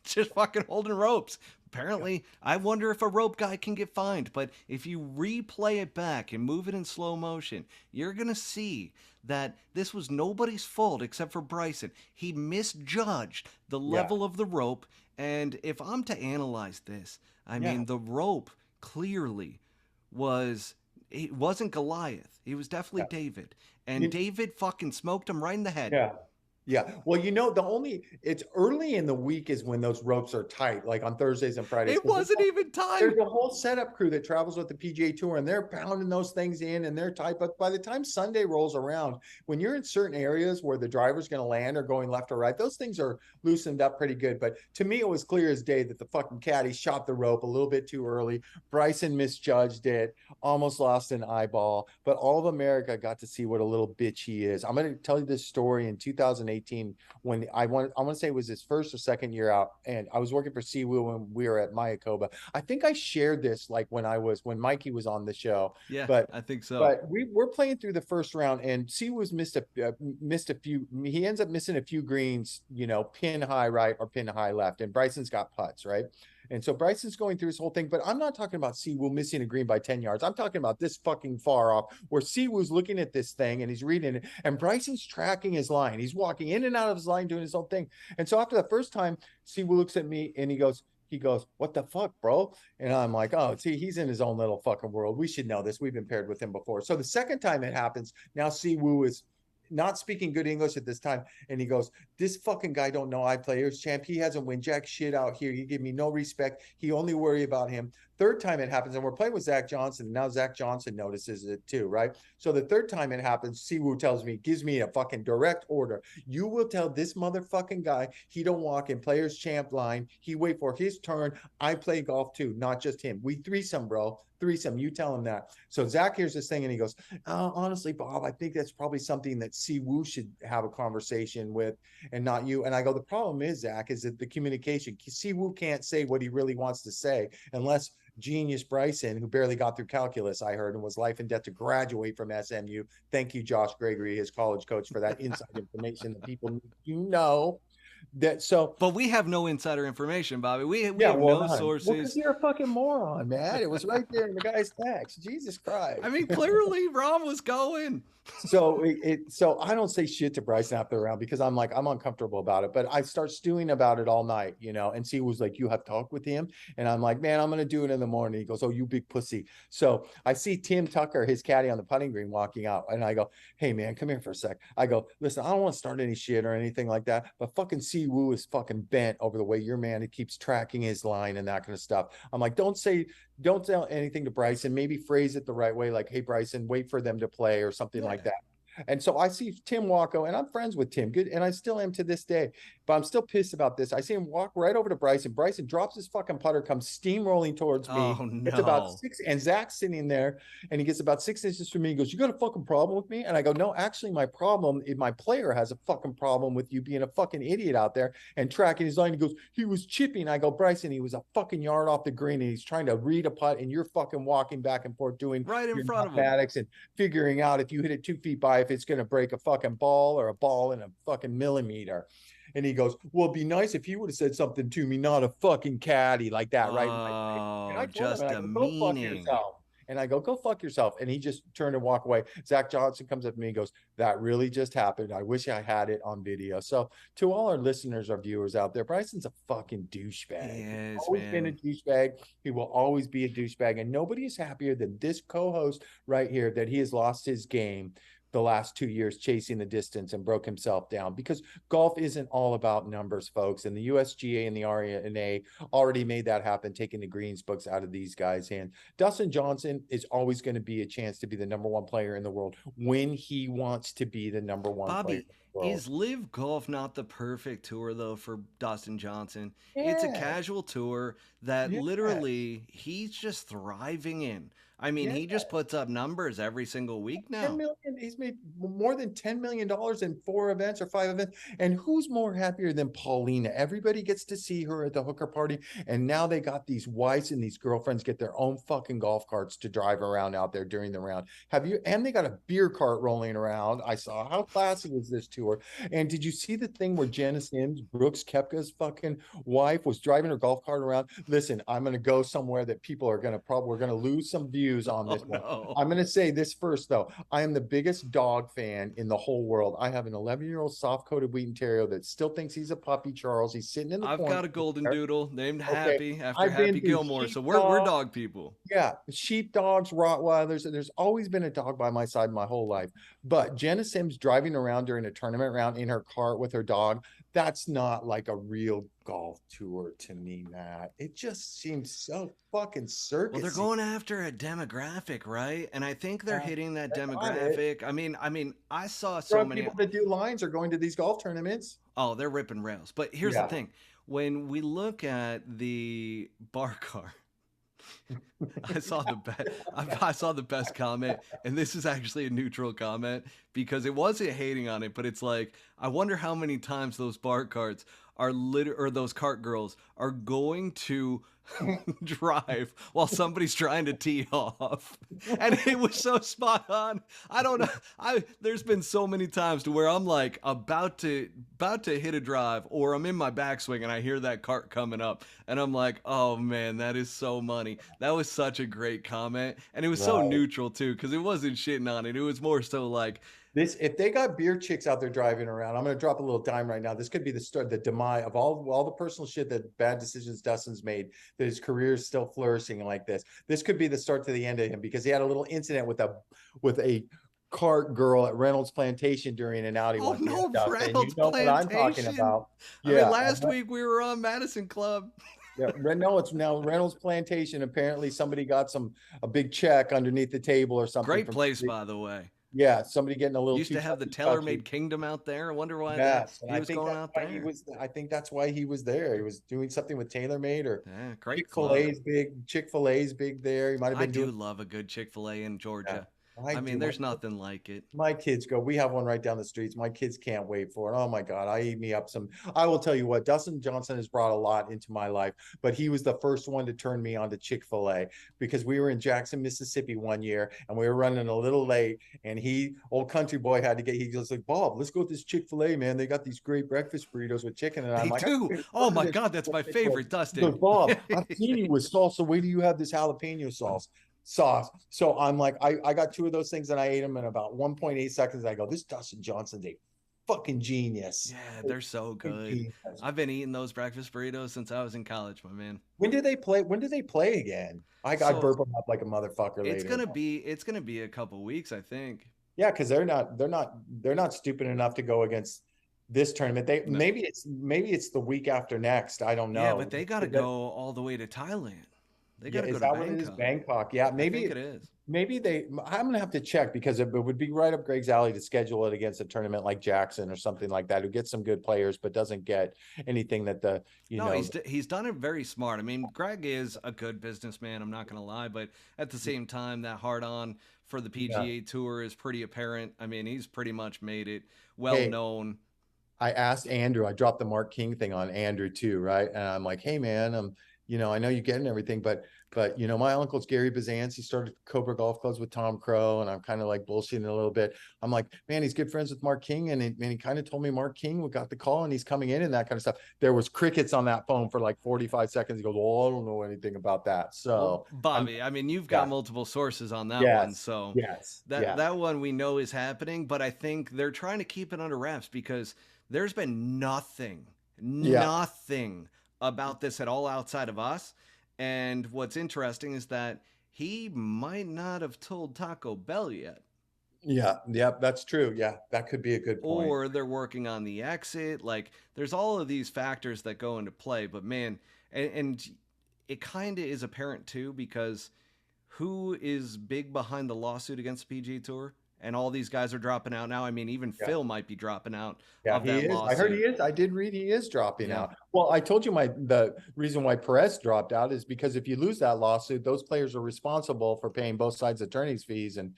just fucking holding ropes. Apparently, I wonder if a rope guy can get fined, but if you replay it back and move it in slow motion, you're gonna see that this was nobody's fault except for Bryson. He misjudged the Yeah. level of the rope, and if I'm to analyze this, I Yeah. mean, the rope clearly was, it wasn't Goliath. It was definitely Yeah. David. And You, David fucking smoked him right in the head. yeah. Yeah. Well, the only it's early in the week is when those ropes are tight, like on Thursdays and Fridays, It because wasn't even there's tight. a whole setup crew that travels with the PGA Tour and they're pounding those things in and they're tight. But by the time Sunday rolls around, when you're in certain areas where the driver's going to land or going left or right, those things are loosened up pretty good. But to me, it was clear as day that the fucking caddy shot the rope a little bit too early. Bryson misjudged it, almost lost an eyeball. But all of America got to see what a little bitch he is. I'm going to tell you this story in 2018 when I want to say it was his first or second year out, and I was working for Siwoo when we were at Mayakoba. I think I shared this like when Mikey was on the show, Yeah, but I think so. we were playing through the first round, and Siwoo's missed a few. He ends up missing a few greens, pin high right or pin high left, and Bryson's got putts right. And so Bryson's going through his whole thing, but I'm not talking about Siwoo missing a green by 10 yards. I'm talking about this fucking far off where Siwoo's looking at this thing and he's reading it, and Bryson's tracking his line. He's walking in and out of his line doing his own thing. And so after the first time, Siwoo looks at me and he goes, what the fuck, bro? And I'm like, oh, see, he's in his own little fucking world. We should know this. We've been paired with him before. So the second time it happens, now Siwoo is not speaking good English at this time. And he goes, this fucking guy don't know I players champ. He hasn't win jack shit out here. He give me no respect. He only worry about him. Third time it happens, and we're playing with Zach Johnson, and now Zach Johnson notices it too, right? So the third time it happens, Siwoo tells me, gives me a fucking direct order. You will tell this motherfucking guy he don't walk in players champ line. He wait for his turn. I play golf too, not just him. We threesome, bro. Threesome. You tell him that. So Zach hears this thing and he goes, honestly, Bob, I think that's probably something that Siwoo should have a conversation with and not you. And I go, the problem is, Zach, is that the communication. Siwoo can't say what he really wants to say unless genius Bryson, who barely got through calculus, I heard, and was life and death to graduate from SMU. Thank you, Josh Gregory, his college coach, for that inside information that people need to know. That so But we have no insider information, Bobby. We yeah, have well, no none. Well, because sources. you're a fucking moron, man. It was right there in the guy's text. Jesus I Christ. mean, clearly Rom was going. So I don't say shit to Bryson after the round because I'm uncomfortable about it. But I start stewing about it all night, and C was like, you have talked with him. And I'm like, man, I'm gonna do it in the morning. He goes, oh, you big pussy. So I see Tim Tucker, his caddy on the putting green, walking out, and I go, hey man, come here for a sec. I go, listen, I don't want to start any shit or anything like that, but fucking Si Woo is fucking bent over the way your man, he keeps tracking his line and that kind of stuff. I'm like, don't tell anything to Bryson, maybe phrase it the right way, like, hey Bryson, wait for them to play or something like Yeah. that. And so I see Tim Wacko, and I'm friends with Tim, good, and I still am to this day. But I'm still pissed about this. I see him walk right over to Bryson. Bryson drops his fucking putter, comes steamrolling towards me. Oh It's about no. 6, and Zach's sitting there, and he gets about 6 inches from me. He goes, "You got a fucking problem with me?" And I go, "No, actually, my problem is my player has a fucking problem with you being a fucking idiot out there and tracking his line." He goes, "He was chipping." I go, "Bryson, he was a fucking yard off the green, and he's trying to read a putt, and you're fucking walking back and forth doing Right in your front of him. mathematics and figuring out if you hit it 2 feet by if it's going to break a fucking ball or a ball in a fucking millimeter." And he goes, "Well, it'd be nice if you would have said something to me, not a fucking caddy like that, right in my face." And Oh, I told him, and just I go, "Go fuck demeaning. yourself." And I go fuck yourself. And he just turned and walked away. Zach Johnson comes up to me and goes, "That really just happened. I wish I had it on video." So to all our listeners, our viewers out there, Bryson's a fucking douchebag. He He's is, always been a man. douchebag. He will always be a douchebag. And nobody is happier than this co-host right here that he has lost his game the last 2 years chasing the distance and broke himself down, because golf isn't all about numbers, folks. And the USGA and the RNA already made that happen, taking the greens books out of these guys' hands. Dustin Johnson is always going to be a chance to be the number one player in the world when he wants to be the number one player Bobby, in the world. is Live Golf not the perfect tour though for Dustin Johnson? It's a Yeah, casual tour that yeah, literally he's just thriving in. I mean, yeah. he just puts up numbers every single week 10 now. million. He's made more than $10 million in 4 events or 5 events. And who's more happier than Paulina? Everybody gets to see her at the hooker party. And now they got these wives and these girlfriends get their own fucking golf carts to drive around out there during the round. And they got a beer cart rolling around. I saw, how classy was this tour? And did you see the thing where Jenna Sims, Brooks Koepka's fucking wife, was driving her golf cart around? Listen, I'm going to go somewhere that people are going to probably, we're going to lose some views on Oh this one. no. I'm going to say this first, though. I am the biggest dog fan in the whole world. I have an 11-year-old soft-coated Wheaten Terrier that still thinks he's a puppy, Charles. He's sitting in the I've corner got a golden there. doodle named Okay. Happy after I've been Happy through Gilmore. So we're sheepdog. dog people. Yeah, sheepdogs, Rottweilers. There's always been a dog by my side my whole life. But Jenna Sims driving around during a tournament round in her cart with her dog, that's not like a real golf tour to me, Matt. It just seems so fucking Well, they're circusy. going after a demographic, right? And I think they're hitting that That's not it. demographic. I mean, I saw so Drunk many. people that do lines are going to these golf tournaments. Oh, they're ripping rails. But here's the Yeah. thing: when we look at the bar car, I saw the best. I saw the best comment, and this is actually a neutral comment because it wasn't hating on it, but it's like I wonder how many times those bar carts are or those cart girls are going to drive while somebody's trying to tee off, and it was so spot on. I don't know. There's been so many times to where I'm like about to hit a drive, or I'm in my backswing and I hear that cart coming up, and I'm like, oh man, that is so money. That was such a great comment, and it was so Right. neutral too because it wasn't shitting on it. It was more so like, This, if they got beer chicks out there driving around, I'm going to drop a little dime right now. This could be the start, the demise of all the personal shit, that bad decisions Dustin's made, that his career is still flourishing like this. This could be the start to the end of him, because he had a little incident with a cart girl at Reynolds Plantation during an Audi oh once. no, Dustin, you Reynolds know what I'm talking Plantation. about. I mean, Yeah. last week we were on Madison Club. Yeah, no, it's now Reynolds Plantation. Apparently, somebody got a big check underneath the table or something. Great place, by the way. Yeah, somebody getting a little Used too to have the touchy. TaylorMade Kingdom out there. I wonder why that Yes, and he I was think going that's out why he there. was. I think that's why he was there. He was doing something with TaylorMade, or Yeah, great club. Chick-fil-A's big. Chick-fil-A's big there. He might have I been do doing. love a good Chick-fil-A in Yeah, Georgia. I I mean, do. there's nothing like it. My kids go. We have one right down the streets. My kids can't wait for it. Oh my God. I eat me up some. I will tell you what, Dustin Johnson has brought a lot into my life, but he was the first one to turn me on to Chick-fil-A, because we were in Jackson, Mississippi one year and we were running a little late, and old country boy, he was like, Bob, let's go to this Chick-fil-A, man. They got these great breakfast burritos with chicken. And I'm They like, do. Oh my God, that's my favorite, he goes, Dustin. Bob, I've seen you with salsa. Where do you have this jalapeno sauce? So I'm like, I got two of those things and I ate them in about 1.8 seconds. I go, this Dustin Johnson's a fucking genius. Yeah, they're so good. Genius. I've been eating those breakfast burritos since I was in college, my man. When do they play? When do they play again? I So burp them up like a motherfucker it's later. gonna be a couple weeks, I think. Yeah, because they're not stupid enough to go against this tournament. No. Maybe it's the week after next. I don't Yeah, know. but they gotta go all the way to Thailand. They Yeah, gotta go is to that what it is? Bangkok. Bangkok. Yeah, I think it is. maybe I'm gonna have to check, because it would be right up Greg's alley to schedule it against a tournament like Jackson or something like that, who gets some good players but doesn't get anything that No, he's done it very smart. I mean, Greg is a good businessman. I'm not gonna lie, but at the same time, that hard on for the yeah. PGA Tour is pretty apparent. I mean, he's pretty much made it well Hey, known. I asked Andrew, I dropped the Mark King thing on Andrew too, right? And I'm like, hey man, I know you getting everything, but my uncle's Gary Bazance. He started Cobra Golf Clubs with Tom Crow, and I'm kind of like bullshitting a little bit. I'm like, man, he's good friends with Mark King, and he kind of told me Mark King got the call and he's coming in and that kind of stuff. There was crickets on that phone for like 45 seconds. He goes, well, I don't know anything about that. Well, So Bobby, I mean, you've got yeah, multiple sources on that one, yes, so yes, yeah, that one we know is happening, but I think they're trying to keep it under wraps because there's been yeah. nothing about this at all outside of us. And what's interesting is that he might not have told Taco Bell yet. Yeah, that's true. Yeah, that could be a good point. or they're working on the exit. Like there's all of these factors that go into play. But man, and it kind of is apparent too because who is big behind the lawsuit against the PGA Tour? And all these guys are dropping out now. I mean, even Yeah. Phil might be dropping out Yeah, of he that is. I heard he lawsuit. is. I did read he is dropping Yeah. out. Well, I told you the reason why Perez dropped out is because if you lose that lawsuit, those players are responsible for paying both sides attorney's fees, and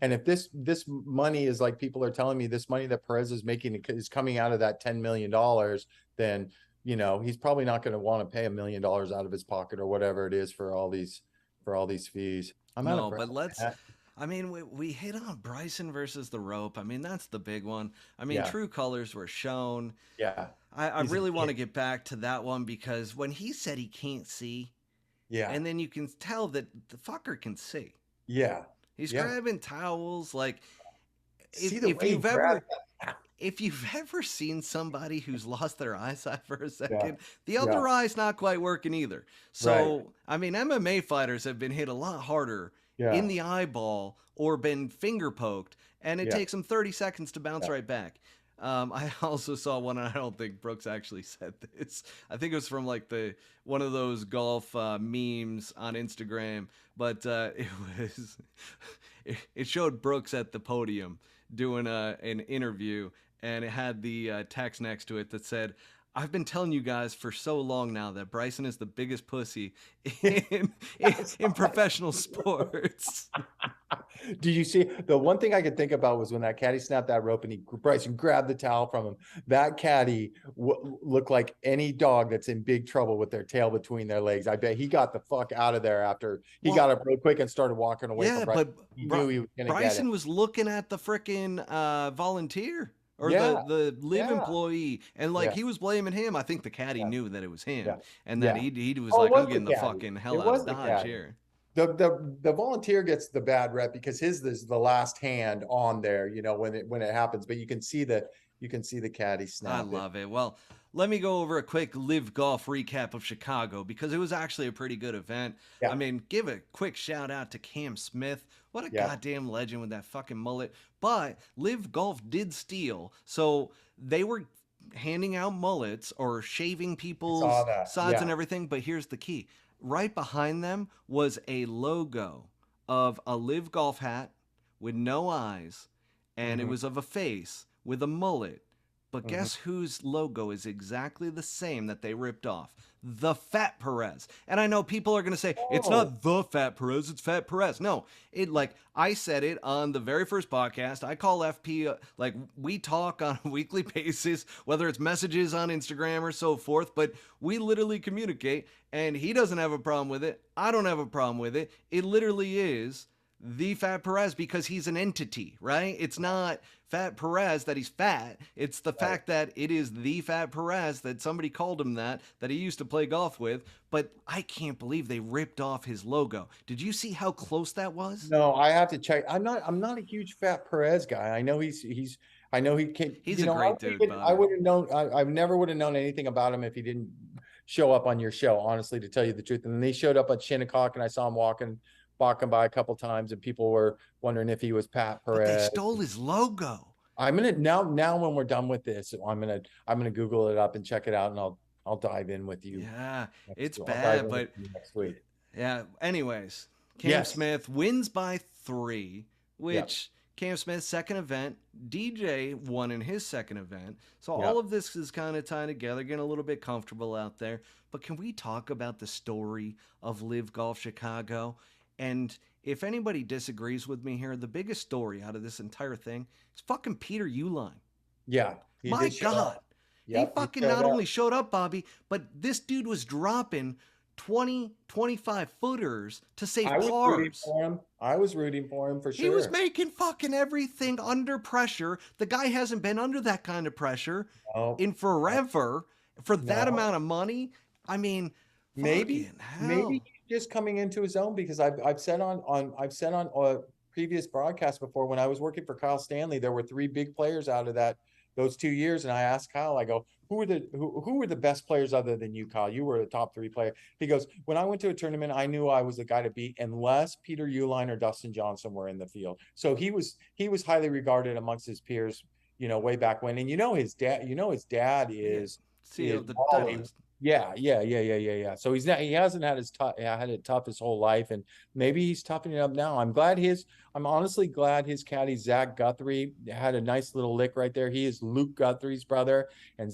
and if this money is like people are telling me, this money that Perez is making is coming out of that $10 million, then he's probably not going to want to pay $1 million out of his pocket or whatever it is for all these fees. I'm out of No, breath. but I mean, we hit on Bryson versus the rope. I mean, that's the big one. I mean, Yeah, true colors were shown. yeah. I He's a really want kid. to get back to that one because when he said he can't see, Yeah, and then you can tell that the fucker can see. yeah, He's yeah. grabbing towels. Like, See the if way he you've grabbed ever if you've ever seen somebody who's lost their eyesight for a Yeah, second, the yeah, other eye's not quite working either. right. So, I mean, MMA fighters have been hit a lot harder in Yeah, the eyeball or been finger poked, and it yeah, takes them 30 seconds to bounce yeah. right back. I also saw one, and I don't think Brooks actually said this. I think it was from like one of those golf memes on Instagram, but it was it showed Brooks at the podium doing an interview, and it had the text next to it that said, "I've been telling you guys for so long now that Bryson is the biggest pussy in in professional sports." Did you see the one thing I could think about was when that caddy snapped that rope and Bryson grabbed the towel from him. That caddy looked like any dog that's in big trouble with their tail between their legs. I bet he got the fuck out of there after he got Well, up real quick and started walking away from yeah, Bryson. but He knew he was gonna get it. Bryson was looking at the frickin' volunteer or Yeah, the live yeah, employee, and like yeah, he was blaming him. I think the caddy yeah, knew that it was yeah, him, and that yeah. he was Oh, it like, "I'm was the getting the caddy. fucking hell It out was of the Dodge caddy. here." The volunteer gets the bad rep because his is the last hand on there, when it happens. But you can see the caddy I snap it. love it. Well, let me go over a quick live golf recap of Chicago because it was actually a pretty good event. I Yeah, mean, give a quick shout out to Cam Smith. What a yeah. goddamn legend with that fucking mullet. But Live Golf did steal. So they were handing out mullets or shaving I saw people's that. sides and Yeah. everything. But here's the key right behind them was a logo of a Live Golf hat with no eyes, and it Hmm. was of a face with a mullet. But Hmm. guess whose logo is exactly the same that they ripped off? The Fat Perez. And I know people are going to say, it's Oh, not the Fat Perez, it's Fat Perez. No, like I said it on the very first podcast. I call FP, like we talk on a weekly basis, whether it's messages on Instagram or so forth, but we literally communicate and he doesn't have a problem with it. I don't have a problem with it. It literally is the Fat Perez because he's an entity, right? It's not Fat Perez that he's fat. It's the right. fact that it is the Fat Perez that somebody called him that he used to play golf with. But I can't believe they ripped off his logo. Did you see how close that was? No, I have to check. I'm not a huge Fat Perez guy. I know I know he can, He's a great dude, I Bobby. would have known, I never would have known anything about him if he didn't show up on your show, honestly, to tell you the truth. And then they showed up at Shinnecock and I saw him walking by a couple times and people were wondering if he was Pat But they Perez. stole his logo. I'm gonna now when we're done with this, I'm gonna Google it up and check it out, and I'll dive in with you Yeah, next. it's I'll dive bad, in with but you next week. yeah. Anyways, Cam Yes. Smith wins by 3, Yep. which Cam Smith's second event. DJ won in his second event. So all Yep. of this is kind of tying together, getting a little bit comfortable out there. But can we talk about the story of Live Golf Chicago? And if anybody disagrees with me here, the biggest story out of this entire thing is fucking Peter Uline. Yeah. He My did show God. up. He Yep. He fucking showed not up. only showed up, Bobby, but this dude was dropping 20, 25 footers to save I was rooting pars. for him. I was rooting for him for He was sure. making fucking everything under pressure. The guy hasn't been under that kind of pressure No, in forever for that no. amount of money. I mean, Maybe fucking maybe hell. he's just coming into his own because I've said on previous broadcasts before when I was working for Kyle Stanley, there were three big players out of that those 2 years. And I asked Kyle, I go, who were the best players other than you, Kyle? You were a top 3 player. He goes, when I went to a tournament, I knew I was the guy to beat unless Peter Uihlein or Dustin Johnson were in the field. So he was highly regarded amongst his peers, way back when. And his dad is CEO of the Wally. Titleist. Yeah. So he hasn't had had it tough his whole life, and maybe he's toughening up now. I'm honestly glad his caddy Zach Guthrie had a nice little lick right there. He is Luke Guthrie's brother, and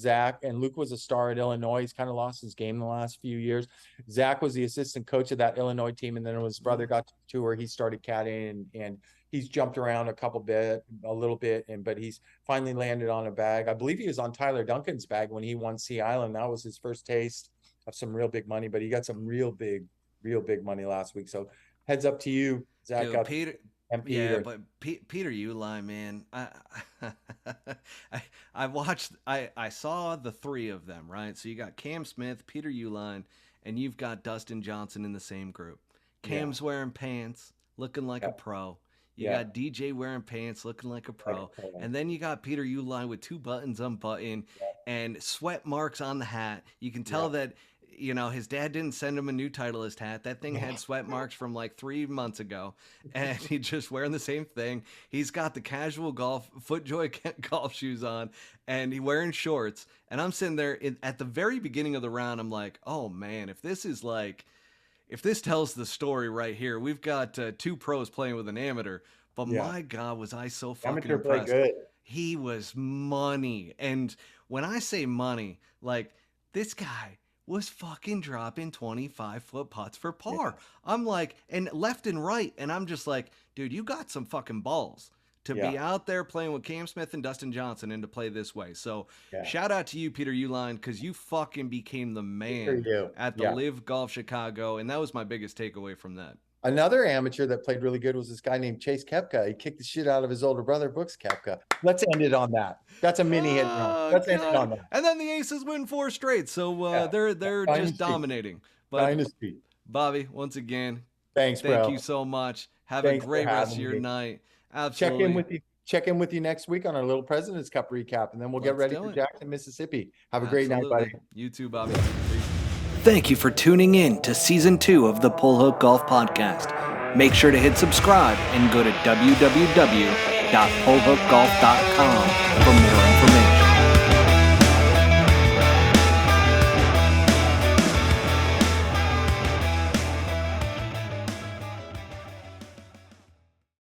Luke was a star at Illinois. He's kind of lost his game in the last few years. Zach was the assistant coach of that Illinois team, and then when his brother got to the tour, he started caddying, and he's jumped around a little bit, but he's finally landed on a bag. I believe he was on Tyler Duncan's bag when he won Sea Island. That was his first taste of some real big money, but he got some real big money last week. So heads up to you, Zach. Dude, Peter. Yeah, but Peter Uihlein, man, I saw the 3 of them, right? So you got Cam Smith, Peter Uihlein, and you've got Dustin Johnson in the same group. Cam's wearing pants, looking like a pro. You got DJ wearing pants, looking like a pro. And then you got Peter Uihlein with 2 buttons unbuttoned and sweat marks on the hat. You can tell that, his dad didn't send him a new Titleist hat. That thing had sweat marks from like 3 months ago. And he's just wearing the same thing. He's got the casual FootJoy golf shoes on, and he's wearing shorts. And I'm sitting there at the very beginning of the round. I'm like, oh man, if this tells the story right here, we've got 2 pros playing with an amateur. But my God, was I so fucking impressed. Good. He was money. And when I say money, like, this guy was fucking dropping 25-foot putts for par. I'm like, and left and right. And I'm just like, dude, you got some fucking balls to be out there playing with Cam Smith and Dustin Johnson and to play this way. So shout out to you, Peter Uihlein, because you fucking became the man at the LIV Golf Chicago. And that was my biggest takeaway from that. Another amateur that played really good was this guy named Chase Koepka. He kicked the shit out of his older brother, Brooks Koepka. Let's end it on that. That's a mini hit run. Let's end it on that. And then the Aces win 4 straight. So they're just dominating. But Dynasty. Bobby, once again, thank you so much. Have a great rest of your night. Absolutely. Check in with you next week on our little President's Cup recap, and then we'll get ready for Jackson, Mississippi. Have a great night, buddy. You too, Bobby. Thank you for tuning in to Season 2 of the Pull Hook Golf Podcast. Make sure to hit subscribe and go to www.pullhookgolf.com for more